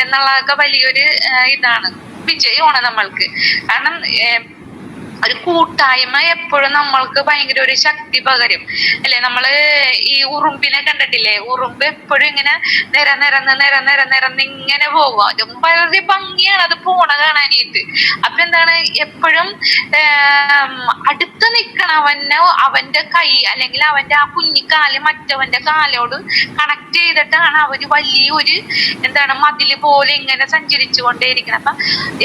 എന്നുള്ളതൊക്കെ വലിയൊരു ഇതാണ്, വിജയമാണ് നമ്മൾക്ക്. കാരണം ഒരു കൂട്ടായ്മ എപ്പോഴും നമ്മൾക്ക് ഭയങ്കര ഒരു ശക്തി പകരും അല്ലെ. നമ്മള് ഈ ഉറുമ്പിനെ കണ്ടിട്ടില്ലേ? ഉറുമ്പ് എപ്പോഴും ഇങ്ങനെ നിരന്ന് ഇങ്ങനെ പോകും. അതും വളരെ ഭംഗിയാണ് അത് പോണ കാണാനായിട്ട്. അപ്പൊ എന്താണ്, എപ്പോഴും അടുത്ത് നിക്കണവനോ അവന്റെ കൈ അല്ലെങ്കിൽ അവന്റെ ആ കുഞ്ഞിക്കാല് മറ്റവന്റെ കാലോട് കണക്ട് ചെയ്തിട്ടാണ് അവര് വലിയൊരു എന്താണ് മതില് പോലെ ഇങ്ങനെ സഞ്ചരിച്ചു കൊണ്ടേയിരിക്കണം. അപ്പൊ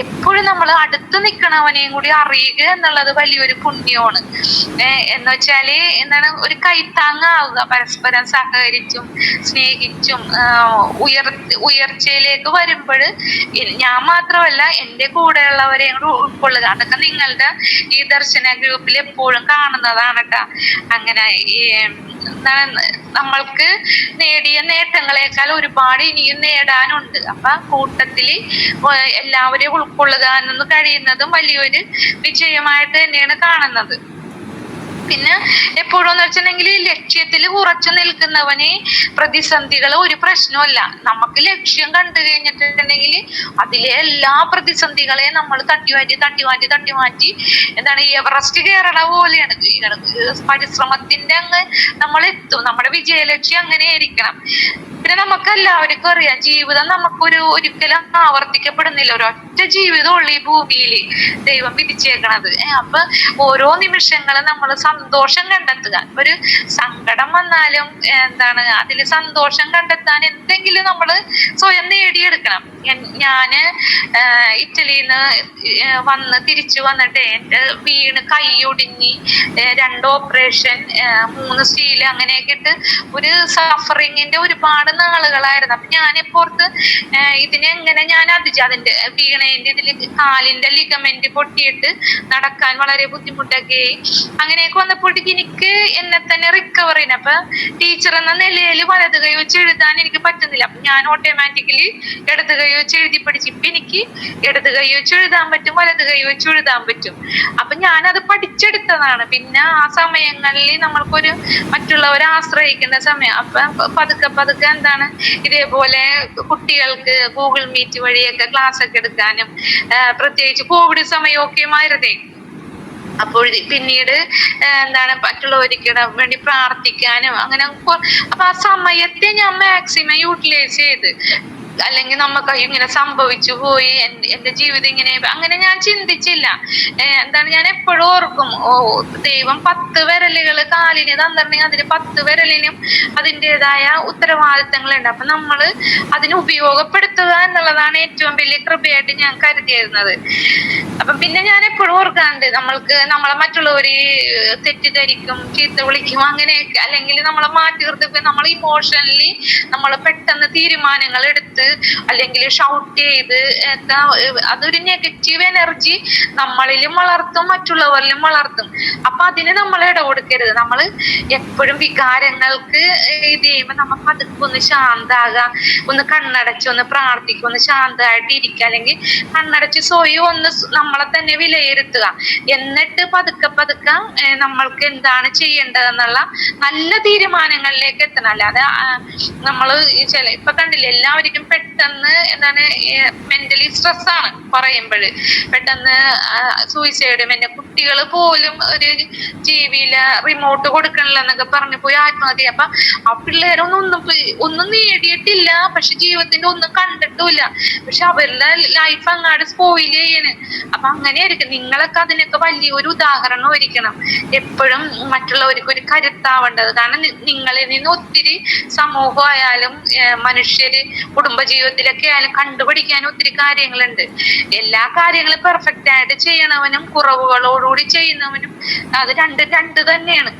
എപ്പോഴും നമ്മൾ അടുത്ത് നിക്കണവനെയും കൂടി അറിയുക എന്നുള്ളത് വലിയൊരു പുണ്യമാണ്. എന്ന് വെച്ചാല് എന്താണ്, ഒരു കൈത്താങ്ങാവുക, പരസ്പരം സഹകരിച്ചും സ്നേഹിച്ചും ഉയർച്ചയിലേക്ക് വരുമ്പോൾ ഞാൻ മാത്രമല്ല എൻ്റെ കൂടെയുള്ളവരെയും കൂടെ ഉൾക്കൊള്ളുക. അതൊക്കെ നിങ്ങളുടെ ഈ ദർശന ഗ്രൂപ്പിൽ എപ്പോഴും കാണുന്നതാണ് കേട്ടോ. അങ്ങനെ നമ്മൾക്ക് നേടിയ നേട്ടങ്ങളെക്കാൾ ഒരുപാട് ഇനിയും നേടാനുണ്ട്. അപ്പൊ കൂട്ടത്തില് എല്ലാവരെയും ഉൾക്കൊള്ളുക എന്നത് കഴിയുന്നതും വലിയൊരു വിജയമായിട്ട് തന്നെയാണ് കാണുന്നത്. പിന്നെ എപ്പോഴും എന്ന് വെച്ചിട്ടുണ്ടെങ്കിൽ ലക്ഷ്യത്തിൽ ഉറച്ചു നിൽക്കുന്നവന് പ്രതിസന്ധികൾ ഒരു പ്രശ്നമല്ല. നമുക്ക് ലക്ഷ്യം കണ്ടു കഴിഞ്ഞിട്ടുണ്ടെങ്കിൽ അതിലെ എല്ലാ പ്രതിസന്ധികളെയും നമ്മൾ തട്ടിമാറ്റി എന്താണ് എവറസ്റ്റ് കയറണ പോലെയാണ്. പരിശ്രമത്തിന്റെ അങ്ങ് നമ്മൾ എത്തും. നമ്മുടെ വിജയലക്ഷ്യം അങ്ങനെ ആയിരിക്കണം. പിന്നെ നമുക്ക് എല്ലാവർക്കും അറിയാം, ജീവിതം ഒരിക്കലും ആവർത്തിക്കപ്പെടുന്നില്ല. ഒരൊറ്റ ജീവിതമുള്ളൂ ഈ ഭൂമിയിൽ ദൈവം വിധിച്ചേക്കണത്. അപ്പൊ ഓരോ നിമിഷങ്ങളും നമ്മൾ സന്തോഷം കണ്ടെത്തുക. ഒരു സങ്കടം വന്നാലും എന്താണ് അതില് സന്തോഷം കണ്ടെത്താൻ എന്തെങ്കിലും നമ്മൾ സ്വയം നേടിയെടുക്കണം. ഞാന് ഇറ്റലിന്ന് തിരിച്ചു വന്നിട്ട് എൻ്റെ വീണ് കൈയൊടിഞ്ഞ് 2 ഓപ്പറേഷൻ 3 സ്റ്റീല് അങ്ങനെയൊക്കെ ഇട്ട് ഒരു സഫറിങ്ങിന്റെ ഒരുപാട് നാളുകളായിരുന്നു. അപ്പൊ ഞാനെപ്പോർത്ത് ഇതിനെങ്ങനെ ഞാൻ അതിന്റെ വീണേന്റെ ഇതില് കാലിന്റെ ലിഗമെന്റ് പൊട്ടിയിട്ട് നടക്കാൻ വളരെ ബുദ്ധിമുട്ടൊക്കെ അങ്ങനെയൊക്കെ വന്നപ്പോഴത്തേക്ക് എനിക്ക് എന്നെ തന്നെ റിക്കവർ ചെയ്യണം. അപ്പൊ ടീച്ചർ എന്ന നിലയിൽ വലത് കൈ വെച്ച് എഴുതാൻ എനിക്ക് പറ്റുന്നില്ല. അപ്പൊ ഞാൻ ഓട്ടോമാറ്റിക്കലി ഇടത് കൈ വെച്ച് എഴുതി പഠിച്ചു. ഇപ്പൊ എനിക്ക് ഇടത് കൈ വെച്ച് എഴുതാൻ പറ്റും, വലത് കൈ വെച്ച് എഴുതാൻ പറ്റും. അപ്പൊ ഞാനത് പഠിച്ചെടുത്തതാണ്. പിന്നെ ആ സമയങ്ങളിൽ നമ്മൾക്കൊരു മറ്റുള്ളവരെ ആശ്രയിക്കുന്ന സമയം. അപ്പൊ പതുക്കെ എന്താണ് ഇതേപോലെ കുട്ടികൾക്ക് ഗൂഗിൾ മീറ്റ് വഴിയൊക്കെ ക്ലാസ് ഒക്കെ എടുക്കാനും പ്രത്യേകിച്ച് കോവിഡ് സമയമൊക്കെ ആയിരുന്നേ. അപ്പോൾ പിന്നീട് എന്താണ് മറ്റുള്ളവർക്ക് വേണ്ടി പ്രാർത്ഥിക്കാനും അങ്ങനെ. അപ്പൊ ആ സമയത്തെ ഞാൻ മാക്സിമം യൂട്ടിലൈസ് ചെയ്ത്, അല്ലെങ്കിൽ നമുക്ക് ഇങ്ങനെ സംഭവിച്ചു പോയി, എൻ്റെ ജീവിതം ഇങ്ങനെ അങ്ങനെ ഞാൻ ചിന്തിച്ചില്ല. എന്താണ് ഞാൻ എപ്പോഴും ഓർക്കും, ദൈവം 10 വിരലുകൾ കാലിന് തന്നിട്ടുണ്ടെങ്കിൽ അതിന് 10 വിരലിനും അതിൻ്റെതായ ഉത്തരവാദിത്തങ്ങളുണ്ട്. അപ്പൊ നമ്മള് അതിന് ഉപയോഗപ്പെടുത്തുക എന്നുള്ളതാണ് ഏറ്റവും വലിയ കൃപയായിട്ട് ഞാൻ കരുതിയിരുന്നത്. അപ്പം പിന്നെ ഞാൻ എപ്പോഴും ഓർക്കാണ്ട്, നമ്മളെ മറ്റുള്ളവര് തെറ്റിദ്ധരിക്കും, ചീത്ത വിളിക്കും, അങ്ങനെയൊക്കെ, അല്ലെങ്കിൽ നമ്മളെ മാറ്റി നിർത്തുക, നമ്മൾ ഇമോഷണലി നമ്മൾ പെട്ടെന്ന് തീരുമാനങ്ങൾ എടുത്ത് അല്ലെങ്കിൽ ഷൗട്ട് ചെയ്ത് അതൊരു നെഗറ്റീവ് എനർജി നമ്മളിലും വളർത്തും മറ്റുള്ളവരിലും വളർത്തും. അപ്പൊ അതിന് നമ്മൾ ഇട കൊടുക്കരുത്. നമ്മൾ എപ്പോഴും വികാരങ്ങൾക്ക് ഇത് ചെയ്യുമ്പോൾ നമ്മൾ പതുക്കെ ഒന്ന് ശാന്താകുക, ഒന്ന് കണ്ണടച്ച് ഒന്ന് പ്രാർത്ഥിക്കുക, ഒന്ന് ശാന്തമായിട്ട് ഇരിക്കുക, അല്ലെങ്കിൽ കണ്ണടച്ച് സ്വയം ഒന്ന് നമ്മളെ തന്നെ വിലയിരുത്തുക. എന്നിട്ട് പതുക്കെ നമ്മൾക്ക് എന്താണ് ചെയ്യേണ്ടതെന്നുള്ള നല്ല തീരുമാനങ്ങളിലേക്ക് എത്തണം. അല്ലാതെ നമ്മള് ഇപ്പൊ കണ്ടില്ലേ, എല്ലാവർക്കും പെട്ടെന്ന് എന്താണ് മെന്റലി സ്ട്രെസ് ആണ് പറയുമ്പോൾ, പെട്ടെന്ന് സൂയിസൈഡ്. എന്റെ കുട്ടികള് പോലും ഒരു ടിവിയില് റിമോട്ട് കൊടുക്കണില്ലെന്നൊക്കെ പറഞ്ഞു പോയി ആത്മഹത്യ. അപ്പൊ ആ പിള്ളേരൊന്നും നേടിയിട്ടില്ല, പക്ഷെ ജീവിതത്തിന്റെ ഒന്നും കണ്ടിട്ടില്ല, പക്ഷെ അവരുടെ ലൈഫ് അങ്ങാട് സ്പോയിൽ ചെയ്യണ്. അപ്പൊ അങ്ങനെയായിരിക്കും. നിങ്ങളൊക്കെ അതിനൊക്കെ വലിയൊരു ഉദാഹരണം ഒരിക്കണം. എപ്പോഴും മറ്റുള്ളവർക്ക് ഒരു കരുത്താവേണ്ടത്. കാരണം നിങ്ങളിൽ നിന്ന് ഒത്തിരി സമൂഹമായാലും മനുഷ്യര് കുടുംബജീവിതത്തിലൊക്കെ ആയാലും കണ്ടുപിടിക്കാൻ ഒത്തിരി കാര്യങ്ങളുണ്ട്. എല്ലാ കാര്യങ്ങളും പെർഫെക്റ്റ് ആയിട്ട് ചെയ്യണവനും കുറവുകളോടുകൂടി ചെയ്യുന്നവനും അത് രണ്ട് തന്നെയാണ്.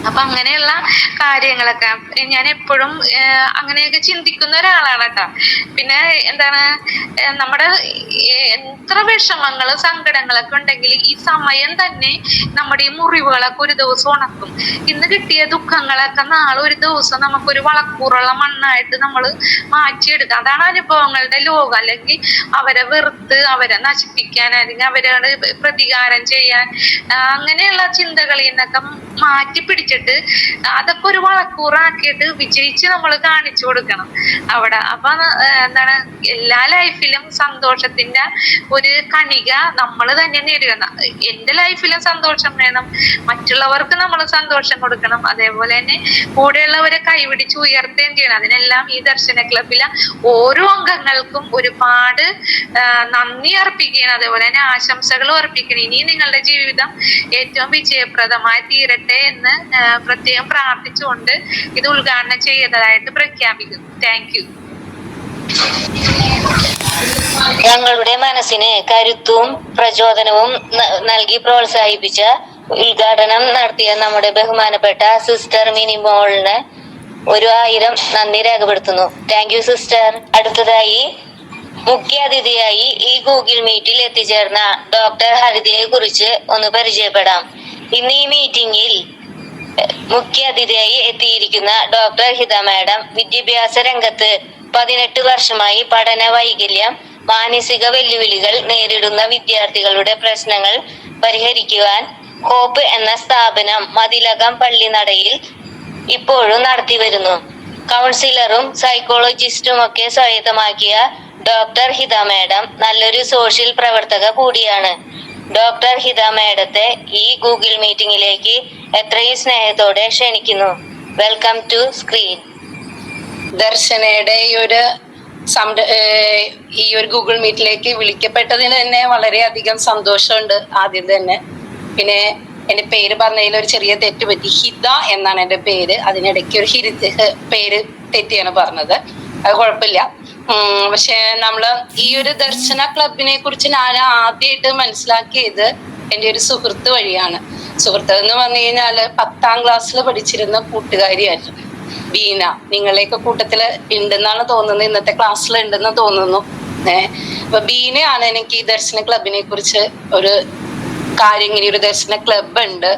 അപ്പൊ അങ്ങനെയുള്ള കാര്യങ്ങളൊക്കെ ഞാൻ എപ്പോഴും അങ്ങനെയൊക്കെ ചിന്തിക്കുന്ന ഒരാളാണ് കേട്ടോ. പിന്നെ എന്താണ്, നമ്മുടെ എത്ര വിഷമങ്ങളും സങ്കടങ്ങളൊക്കെ ഉണ്ടെങ്കിൽ ഈ സമയം തന്നെ നമ്മുടെ ഈ മുറിവുകളൊക്കെ ഒരു ദിവസം ഉണക്കും. ഇന്ന് കിട്ടിയ ദുഃഖങ്ങളൊക്കെ നാളെ ഒരു ദിവസം നമുക്കൊരു വളക്കൂറുള്ള മണ്ണായിട്ട് നമ്മൾ മാറ്റിയെടുക്കാം. അതാണ് അനുഭവങ്ങളുടെ ലോകം. അല്ലെങ്കിൽ അവരെ വെറുത്ത് അവരെ നശിപ്പിക്കാൻ, അല്ലെങ്കിൽ അവരോട് പ്രതികാരം ചെയ്യാൻ, അങ്ങനെയുള്ള ചിന്തകളിൽ നിന്നൊക്കെ മാറ്റി പിടിച്ചെടുക്കാം. വിളിച്ചിട്ട് അതൊക്കെ ഒരു വളക്കൂറാക്കിയിട്ട് വിജയിച്ച് നമ്മൾ കാണിച്ചു കൊടുക്കണം അവിടെ. അപ്പൊ എന്താണ്, എല്ലാ ലൈഫിലും സന്തോഷത്തിന്റെ ഒരു കണിക നമ്മൾ തന്നെ നേടുക. എന്റെ ലൈഫിലും സന്തോഷം വേണം, മറ്റുള്ളവർക്ക് നമ്മൾ സന്തോഷം കൊടുക്കണം, അതേപോലെ തന്നെ കൂടെയുള്ളവരെ കൈപിടിച്ച് ഉയർത്തുകയും ചെയ്യണം. അതിനെല്ലാം ഈ ദർശന ക്ലബിലെ ഓരോ അംഗങ്ങൾക്കും ഒരുപാട് നന്ദി അർപ്പിക്കുകയാണ്, അതേപോലെ തന്നെ ആശംസകളും അർപ്പിക്കണം. ഇനി നിങ്ങളുടെ ജീവിതം ഏറ്റവും വിജയപ്രദമായി തീരട്ടെ എന്ന് പ്രത്യേകം പ്രാർത്ഥിച്ചുകൊണ്ട് ഇത് ഉദ്ഘാടനം ചെയ്തതായിട്ട് പ്രഖ്യാപിക്കുന്നു. Thank you. ഞങ്ങളുടെ മനസ്സിന് കരുത്തും പ്രചോദനവും നൽകി പ്രോത്സാഹിപ്പിച്ച ഉദ്ഘാടനം നടത്തിയ നമ്മുടെ ബഹുമാനപ്പെട്ട സിസ്റ്റർ മിനിമോളിന് 1000 നന്ദി രേഖപ്പെടുത്തുന്നു. Thank you sister. അടുത്തതായി മുഖ്യ അതിഥിയായി ഈ ഗൂഗിൾ മീറ്റിൽ എത്തിച്ചേർന്ന ഡോക്ടർ ഹരിതയെ കുറിച്ച് ഒന്ന് പരിചയപ്പെടാം. ഇന്ന് ഈ മീറ്റിംഗിൽ മുഖ്യ അതിഥിയായി എത്തിയിരിക്കുന്ന ഡോക്ടർ ഹിത മാഡം വിദ്യാഭ്യാസ രംഗത്ത് 18 വർഷമായി പഠന വൈകല്യം, മാനസിക വെല്ലുവിളികൾ നേരിടുന്ന വിദ്യാർത്ഥികളുടെ പ്രശ്നങ്ങൾ പരിഹരിക്കുവാൻ ഹോപ്പ് എന്ന സ്ഥാപനം മതിലകം പള്ളിനടയിൽ ഇപ്പോഴും നടത്തിവരുന്നു. കൗൺസിലറും സൈക്കോളജിസ്റ്റും ഒക്കെ സ്വായത്തമാക്കിയ ഡോക്ടർ ഹിത മാഡം നല്ലൊരു സോഷ്യൽ പ്രവർത്തക കൂടിയാണ്. ഡോക്ടർ ഹിത മാഡത്തെ ഈ ഗൂഗിൾ മീറ്റിംഗിലേക്ക് എത്രയും സ്നേഹത്തോടെ ക്ഷണിക്കുന്നു. Welcome to screen. ദർശനയുടെ ഈ ഒരു ഗൂഗിൾ മീറ്റിലേക്ക് വിളിക്കപ്പെട്ടതിന് തന്നെ വളരെയധികം സന്തോഷമുണ്ട് ആദ്യം തന്നെ. പിന്നെ എൻ്റെ പേര് പറഞ്ഞതിൽ ഒരു ചെറിയ തെറ്റ് പറ്റി. ഹിത എന്നാണ് എൻ്റെ പേര്. അതിനിടയ്ക്ക് ഒരു പേര് തെറ്റിയാണ് പറഞ്ഞത്. അത് കുഴപ്പമില്ല. പക്ഷെ നമ്മള് ഈ ഒരു ദർശന ക്ലബിനെ കുറിച്ച് ഞാൻ ആദ്യമായിട്ട് മനസ്സിലാക്കിയത് എൻ്റെ ഒരു സുഹൃത്ത് വഴിയാണ്. സുഹൃത്ത് എന്ന് പറഞ്ഞു കഴിഞ്ഞാല് 10ാം ക്ലാസ്സിൽ പഠിച്ചിരുന്ന കൂട്ടുകാരിയായിരുന്നു ബീന. നിങ്ങളെയൊക്കെ കൂട്ടത്തില് ഉണ്ടെന്നാണ് തോന്നുന്നത്, ഇന്നത്തെ ക്ലാസ്സിൽ ഉണ്ടെന്ന് തോന്നുന്നു. അപ്പൊ ബീനയാണ് എനിക്ക് ഈ ദർശന ക്ലബിനെ കുറിച്ച് ഒരു കാര്യം, ഇങ്ങനെ ഒരു ദർശന ക്ലബ് ഉണ്ട്,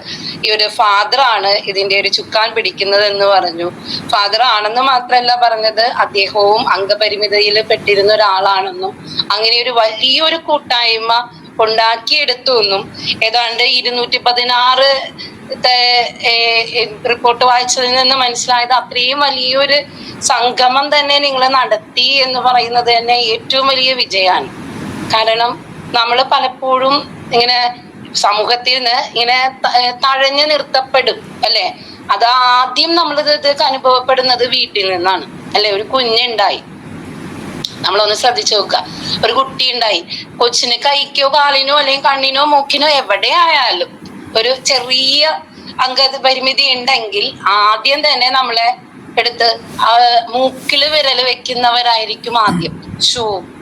ഈ ഒരു ഫാദറാണ് ഇതിന്റെ ഒരു ചുക്കാൻ പിടിക്കുന്നത് എന്ന് പറഞ്ഞു. ഫാദർ ആണെന്ന് മാത്രമല്ല പറഞ്ഞത്, അദ്ദേഹവും അംഗപരിമിതിയിൽ പെട്ടിരുന്ന ഒരാളാണെന്നും അങ്ങനെ ഒരു വലിയൊരു കൂട്ടായ്മ ഉണ്ടാക്കിയെടുത്തു എന്നും ഏതാണ്ട് 216 റിപ്പോർട്ട് വായിച്ചതിൽ നിന്ന് മനസ്സിലായത് അത്രയും വലിയൊരു സംഗമം തന്നെ നിങ്ങൾ നടത്തി എന്ന് പറയുന്നത് തന്നെ ഏറ്റവും വലിയ വിജയമാണ്. കാരണം നമ്മൾ പലപ്പോഴും ഇങ്ങനെ സമൂഹത്തിൽ നിന്ന് ഇങ്ങനെ തഴഞ്ഞു നിർത്തപ്പെടും അല്ലെ. അത് ആദ്യം നമ്മളിതൊക്കെ അനുഭവപ്പെടുന്നത് വീട്ടിൽ നിന്നാണ് അല്ലെ. ഒരു കുഞ്ഞുണ്ടായി, നമ്മളൊന്ന് ശ്രദ്ധിച്ചു നോക്കുക. ഒരു കുട്ടി ഉണ്ടായി, കൊച്ചിന് കൈക്കോ കാലിനോ അല്ലെങ്കിൽ കണ്ണിനോ മൂക്കിനോ എവിടെ ആയാലും ഒരു ചെറിയ അംഗപരിമിതി ഉണ്ടെങ്കിൽ ആദ്യം തന്നെ നമ്മളെ എടുത്ത് മൂക്കില് വിരല് വെക്കുന്നവരായിരിക്കും ആദ്യം.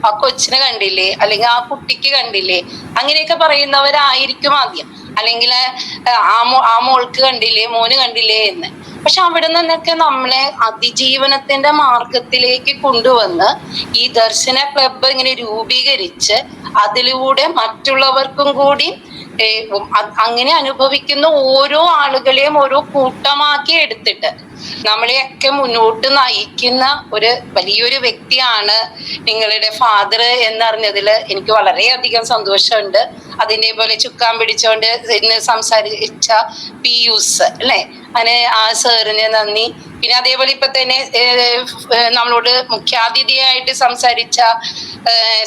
ആ കൊച്ചിനെ കണ്ടില്ലേ, അല്ലെങ്കിൽ ആ കുട്ടിക്ക് കണ്ടില്ലേ, അങ്ങനെയൊക്കെ പറയുന്നവരായിരിക്കും ആദ്യം. അല്ലെങ്കിൽ ആ മോൾക്ക് കണ്ടില്ലേ, മോന് കണ്ടില്ലേ എന്ന്. പക്ഷെ അവിടെ നിന്നൊക്കെ നമ്മളെ അതിജീവനത്തിന്റെ മാർഗത്തിലേക്ക് കൊണ്ടുവന്ന് ഈ ദർശന ക്ലബ്ബ് ഇങ്ങനെ രൂപീകരിച്ച് അതിലൂടെ മറ്റുള്ളവർക്കും കൂടി അങ്ങനെ അനുഭവിക്കുന്ന ഓരോ ആളുകളെയും ഓരോ കൂട്ടമാക്കി എടുത്തിട്ട് നമ്മളെയൊക്കെ മുന്നോട്ട് നയിക്കുന്ന ഒരു വലിയൊരു വ്യക്തിയാണ് നിങ്ങളുടെ ഫാദർ എന്നറിഞ്ഞതിൽ എനിക്ക് വളരെയധികം സന്തോഷമുണ്ട്. അതിനെ പോലെ ചുക്കാൻ പിടിച്ചോണ്ട് ഇന്ന് സംസാരിച്ച പിയൂസ് അല്ലെ, അങ്ങനെ ആ സാറിന് നന്ദി. പിന്നെ അതേപോലെ ഇപ്പൊ തന്നെ നമ്മളോട് മുഖ്യാതിഥിയായിട്ട് സംസാരിച്ച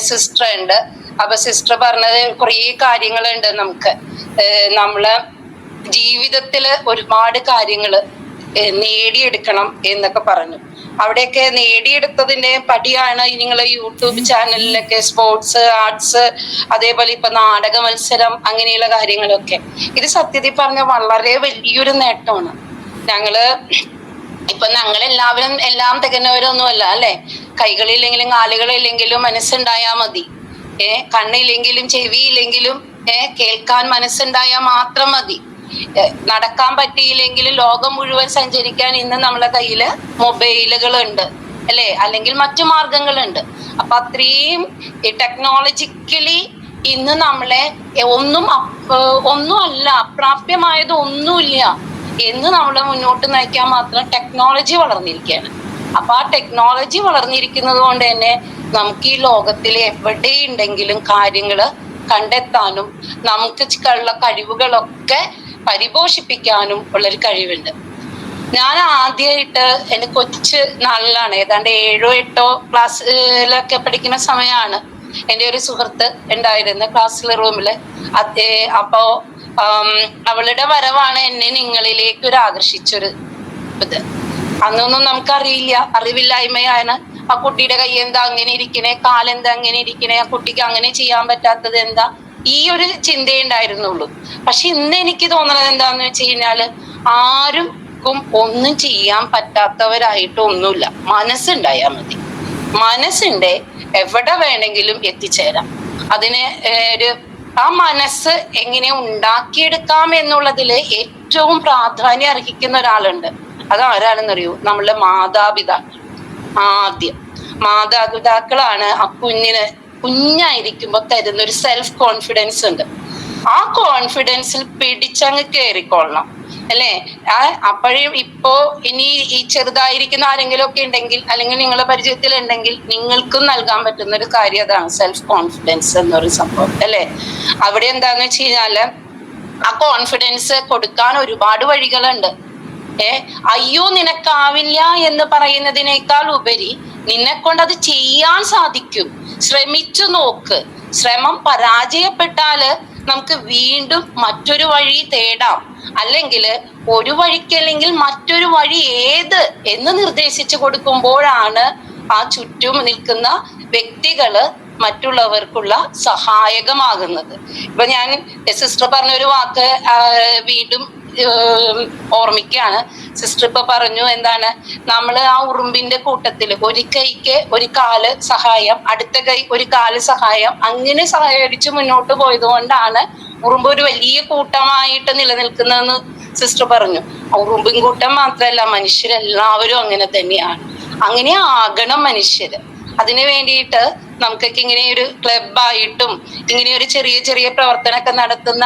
സിസ്റ്റർ ഉണ്ട്. അപ്പൊ സിസ്റ്റർ പറഞ്ഞത് കുറേ കാര്യങ്ങളുണ്ട്. നമുക്ക് നമ്മള് ജീവിതത്തില് ഒരുപാട് കാര്യങ്ങള് നേടിയെടുക്കണം എന്നൊക്കെ പറഞ്ഞു. അവിടെയൊക്കെ നേടിയെടുത്തതിന്റെ പടിയാണ് നിങ്ങൾ യൂട്യൂബ് ചാനലിലൊക്കെ സ്പോർട്സ്, ആർട്സ്, അതേപോലെ ഇപ്പൊ നാടക മത്സരം, അങ്ങനെയുള്ള കാര്യങ്ങളൊക്കെ. ഇത് സത്യത്തിൽ പറഞ്ഞ വളരെ വലിയൊരു നേട്ടമാണ്. ഞങ്ങളെല്ലാവരും എല്ലാം തികഞ്ഞവരൊന്നുമല്ല അല്ലെ. കൈകളില്ലെങ്കിലും കാലുകളില്ലെങ്കിലും മനസ്സുണ്ടായാൽ മതി. കണ്ണില്ലെങ്കിലും ചെവിയില്ലെങ്കിലും കേൾക്കാൻ മനസ്സുണ്ടായാൽ മാത്രം മതി. നടക്കാൻ പറ്റിയില്ലെങ്കിലും ലോകം മുഴുവൻ സഞ്ചരിക്കാൻ ഇന്ന് നമ്മളെ കയ്യില് മൊബൈലുകളുണ്ട് അല്ലെ, അല്ലെങ്കിൽ മറ്റു മാർഗങ്ങളുണ്ട്. അപ്പൊ അത്രയും ടെക്നോളജിക്കലി ഇന്ന് നമ്മളെ ഒന്നുമല്ല, അപ്രാപ്യമായത് ഒന്നുമില്ല എന്ന് നമ്മളെ മുന്നോട്ട് നയിക്കാൻ മാത്രം ടെക്നോളജി വളർന്നിരിക്കുകയാണ്. അപ്പൊ ആ ടെക്നോളജി വളർന്നിരിക്കുന്നത് കൊണ്ട് തന്നെ നമുക്ക് ഈ ലോകത്തിൽ എവിടെയുണ്ടെങ്കിലും കാര്യങ്ങള് കണ്ടെത്താനും നമുക്ക് ഉള്ള കഴിവുകളൊക്കെ പരിപോഷിപ്പിക്കാനും ഉള്ളൊരു കഴിവുണ്ട്. ഞാൻ ആദ്യമായിട്ട് എൻ്റെ കൊച്ചു നാളിലാണ്, ഏതാണ്ട് 7ഓ 8ഓ ക്ലാസ്സിലൊക്കെ പഠിക്കുന്ന സമയമാണ് എൻ്റെ ഒരു സുഹൃത്ത് ഉണ്ടായിരുന്ന ക്ലാസ്സിലെ റൂമില്. അപ്പോ അവളുടെ വരവാണ് എന്നെ നിങ്ങളിലേക്ക് ഒരു ആകർഷിച്ചൊരു ഇത്. അന്നൊന്നും നമുക്കറിയില്ല, അറിവില്ലായ്മയാണ്. ആ കുട്ടിയുടെ കൈ എന്താ അങ്ങനെ ഇരിക്കണേ, കാലെന്താ അങ്ങനെ ഇരിക്കണേ, ആ കുട്ടിക്ക് അങ്ങനെ ചെയ്യാൻ പറ്റാത്തത് എന്താ, ഈ ഒരു ചിന്തയേ ഉണ്ടായിരുന്നുള്ളൂ. പക്ഷെ ഇന്ന് എനിക്ക് തോന്നുന്നത് എന്താന്ന് വെച്ച് കഴിഞ്ഞാല് ആർക്കും ഒന്നും ചെയ്യാൻ പറ്റാത്തവരായിട്ട് ഒന്നുമില്ല. മനസ്സുണ്ടായാൽ മതി. മനസ്സുണ്ടേ എവിടെ വേണമെങ്കിലും എത്തിച്ചേരാം. അതിന് ആ മനസ്സ് എങ്ങനെ ഉണ്ടാക്കിയെടുക്കാം എന്നുള്ളതിൽ ഏറ്റവും പ്രാധാന്യം അർഹിക്കുന്ന ഒരാളുണ്ട്. അതാരാണെന്നറിയൂ? നമ്മളുടെ മാതാപിതാക്കൾ. ആദ്യം മാതാപിതാക്കളാണ് ആ കുഞ്ഞായിരിക്കുമ്പോ തരുന്ന ഒരു സെൽഫ് കോൺഫിഡൻസ് ഉണ്ട്. ആ കോൺഫിഡൻസിൽ പിടിച്ചങ്ങ് കയറിക്കൊള്ളണം, അല്ലേ? അപ്പോഴും ഇപ്പോ ഇനി ഈ ചെറുതായിരിക്കുന്ന ആരെങ്കിലും ഒക്കെ ഉണ്ടെങ്കിൽ, അല്ലെങ്കിൽ നിങ്ങളുടെ പരിചയത്തിൽ ഉണ്ടെങ്കിൽ, നിങ്ങൾക്കും നൽകാൻ പറ്റുന്ന ഒരു കാര്യം അതാണ് സെൽഫ് കോൺഫിഡൻസ് എന്നൊരു സംഭവം, അല്ലേ? അവിടെ എന്താന്ന് വെച്ച് കഴിഞ്ഞാല് ആ കോൺഫിഡൻസ് കൊടുക്കാൻ ഒരുപാട് വഴികളുണ്ട്. അയ്യോ നിനക്കാവില്ല എന്ന് പറയുന്നതിനേക്കാൾ ഉപരി നിന്നെ കൊണ്ട് അത് ചെയ്യാൻ സാധിക്കും, ശ്രമിച്ചു നോക്ക്. ശ്രമം പരാജയപ്പെട്ടാല് നമുക്ക് വീണ്ടും മറ്റൊരു വഴി തേടാം, അല്ലെങ്കിൽ ഒരു വഴിക്കല്ലെങ്കിൽ മറ്റൊരു വഴി ഏത് എന്ന് നിർദ്ദേശിച്ചു കൊടുക്കുമ്പോഴാണ് ആ ചുറ്റും നിൽക്കുന്ന വ്യക്തികള് മറ്റുള്ളവർക്കുള്ള സഹായകമാകുന്നത്. ഇപ്പൊ ഞാൻ സിസ്റ്റർ പറഞ്ഞൊരു വാക്ക് വീണ്ടും ഓർമ്മിക്കുകയാണ്. സിസ്റ്റർ ഇപ്പൊ പറഞ്ഞു, എന്താണ്, നമ്മള് ആ ഉറുമ്പിന്റെ കൂട്ടത്തില് ഒരു കൈക്ക് ഒരു കാല് സഹായം, അടുത്ത കൈ ഒരു കാല് സഹായം, അങ്ങനെ സഹകരിച്ച് മുന്നോട്ട് പോയത് കൊണ്ടാണ് ഉറുമ്പ് ഒരു വലിയ കൂട്ടമായിട്ട് നിലനിൽക്കുന്നതെന്ന് സിസ്റ്റർ പറഞ്ഞു. ഉറുമ്പിൻ കൂട്ടം മാത്രമല്ല, മനുഷ്യരെല്ലാവരും അങ്ങനെ തന്നെയാണ്. അങ്ങനെ ആകണം മനുഷ്യര്. അതിനു വേണ്ടിയിട്ട് നമുക്കൊക്കെ ഇങ്ങനെ ഒരു ക്ലബായിട്ടും ഇങ്ങനെ ഒരു ചെറിയ ചെറിയ പ്രവർത്തനമൊക്കെ നടത്തുന്ന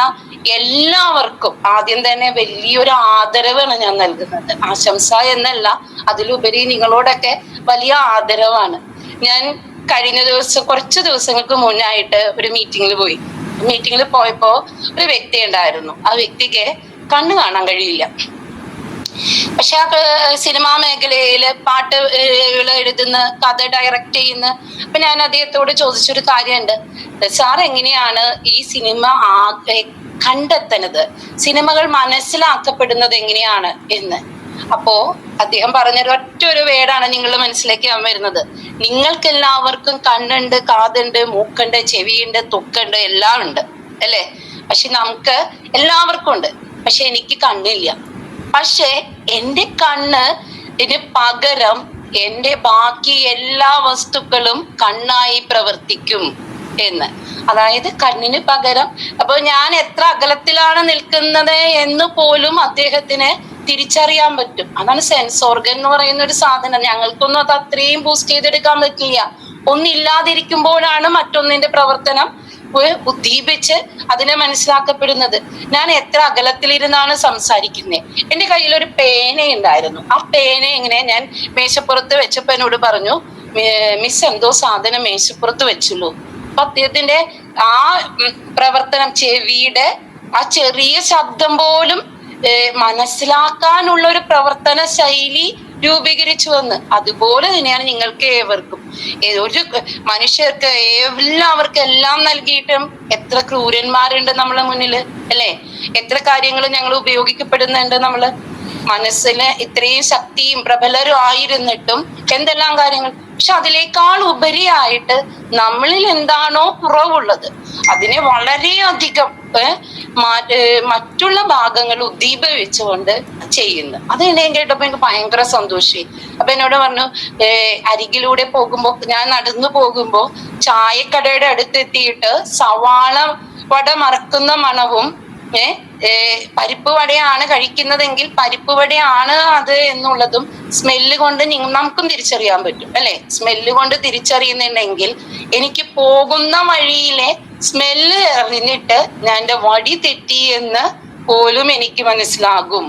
എല്ലാവർക്കും ആദ്യം തന്നെ വലിയൊരു ആദരവാണ് ഞാൻ നൽകുന്നത്. ആശംസ എന്നല്ല, അതിലുപരി നിങ്ങളോടൊക്കെ വലിയ ആദരവാണ്. ഞാൻ കഴിഞ്ഞ ദിവസം, കുറച്ച് ദിവസങ്ങൾക്ക് മുന്നായിട്ട് ഒരു മീറ്റിങ്ങിൽ പോയി. മീറ്റിങ്ങിൽ പോയപ്പോ ഒരു വ്യക്തി ഉണ്ടായിരുന്നു. ആ വ്യക്തിക്ക് കണ്ണ് കാണാൻ കഴിയില്ല. പക്ഷെ ആ സിനിമാ മേഖലയില് പാട്ട് എഴുതുന്ന, കഥ ഡയറക്റ്റ് ചെയ്യുന്ന. അപ്പൊ ഞാൻ അദ്ദേഹത്തോട് ചോദിച്ചൊരു കാര്യമുണ്ട്, സാർ എങ്ങനെയാണ് ഈ സിനിമ കണ്ടെത്തുന്നത്, സിനിമകൾ മനസ്സിലാക്കപ്പെടുന്നത് എങ്ങനെയാണ് എന്ന്. അപ്പോ അദ്ദേഹം പറഞ്ഞൊരു ഒറ്റൊരു വേർഡാണ് നിങ്ങളുടെ മനസ്സിലേക്ക് വരുന്നത്. നിങ്ങൾക്കെല്ലാവർക്കും കണ്ണുണ്ട്, കാതുണ്ട്, മൂക്കുണ്ട്, ചെവിയുണ്ട്, ത്വക്കുണ്ട്, എല്ലാം ഉണ്ട്, അല്ലേ? പക്ഷെ നമുക്ക് എല്ലാവർക്കും ഉണ്ട്. പക്ഷെ എനിക്ക് കണ്ണില്ല. പക്ഷെ എൻ്റെ കണ്ണിന് പകരം എൻ്റെ ബാക്കി എല്ലാ വസ്തുക്കളും കണ്ണായി പ്രവർത്തിക്കും എന്ന്. അതായത് കണ്ണിന് പകരം, അപ്പൊ ഞാൻ എത്ര അകലത്തിലാണ് നിൽക്കുന്നത് എന്ന് പോലും അദ്ദേഹത്തിന് തിരിച്ചറിയാൻ പറ്റും. അതാണ് സെൻസ് ഓർഗൻ എന്ന് പറയുന്ന ഒരു സാധനം. ഞങ്ങൾക്കൊന്നും അത് അത്രയും ബൂസ്റ്റ് ചെയ്തെടുക്കാൻ പറ്റില്ല. ഒന്നില്ലാതിരിക്കുമ്പോഴാണ് മറ്റൊന്നിന്റെ പ്രവർത്തനം ഉദ്ദീപിച്ച് അതിനെ മനസ്സിലാക്കപ്പെടുന്നത്. ഞാൻ എത്ര അകലത്തിലിരുന്നാണ് സംസാരിക്കുന്നത്. എൻ്റെ കയ്യിലൊരു പേന ഉണ്ടായിരുന്നു. ആ പേന ഇങ്ങനെ ഞാൻ മേശപ്പുറത്ത് വെച്ചപ്പോ എന്നോട് പറഞ്ഞു, മിസ് എന്തോ സാധനം മേശപ്പുറത്ത് വെച്ചുള്ളൂ. അപ്പൊ അദ്ദേഹത്തിന്റെ ആ പ്രവർത്തനം, ചെവിയുടെ ആ ചെറിയ ശബ്ദം പോലും മനസ്സിലാക്കാനുള്ള ഒരു പ്രവർത്തന ശൈലി രൂപീകരിച്ചു വന്ന്. അതുപോലെ തന്നെയാണ് നിങ്ങൾക്ക് ഏവർക്കും, ഒരു മനുഷ്യർക്ക് എല്ലാവർക്കും എല്ലാം നൽകിയിട്ടും എത്ര ക്രൂരന്മാരുണ്ട് നമ്മളെ മുന്നില്, അല്ലെ? എത്ര കാര്യങ്ങൾ ഞങ്ങൾ ഉപയോഗിക്കപ്പെടുന്നുണ്ട്. നമ്മള് മനസ്സിന് ഇത്രയും ശക്തിയും പ്രബലരും ആയിരുന്നിട്ടും എന്തെല്ലാം കാര്യങ്ങൾ. പക്ഷെ അതിനേക്കാൾ ഉപരിയായിട്ട് നമ്മളിൽ എന്താണോ കുറവുള്ളത് അതിനെ വളരെയധികം മറ്റുള്ള ഭാഗങ്ങൾ ഉദ്ദീപിച്ചുകൊണ്ട് ചെയ്യുന്നു. അത് എന്നെ കേട്ടപ്പോ എനിക്ക് ഭയങ്കര സന്തോഷമായി. അപ്പൊ എന്നോട് പറഞ്ഞു, അരികിലൂടെ പോകുമ്പോ, ഞാൻ നടന്നു പോകുമ്പോ ചായക്കടയുടെ അടുത്തെത്തിയിട്ട് സവാള വട മറക്കുന്ന മണവും പരിപ്പ് വടയാണ് കഴിക്കുന്നതെങ്കിൽ പരിപ്പ് വടയാണ് അത് എന്നുള്ളതും സ്മെല്ല് കൊണ്ട് നമുക്കും തിരിച്ചറിയാൻ പറ്റും, അല്ലെ? സ്മെല്ല് കൊണ്ട് തിരിച്ചറിയുന്നുണ്ടെങ്കിൽ എനിക്ക് പോകുന്ന വഴിയിലെ സ്മെല്ല് അറിഞ്ഞിട്ട് ഞാൻ എൻ്റെ വടി തെറ്റി എന്ന് പോലും എനിക്ക് മനസ്സിലാകും.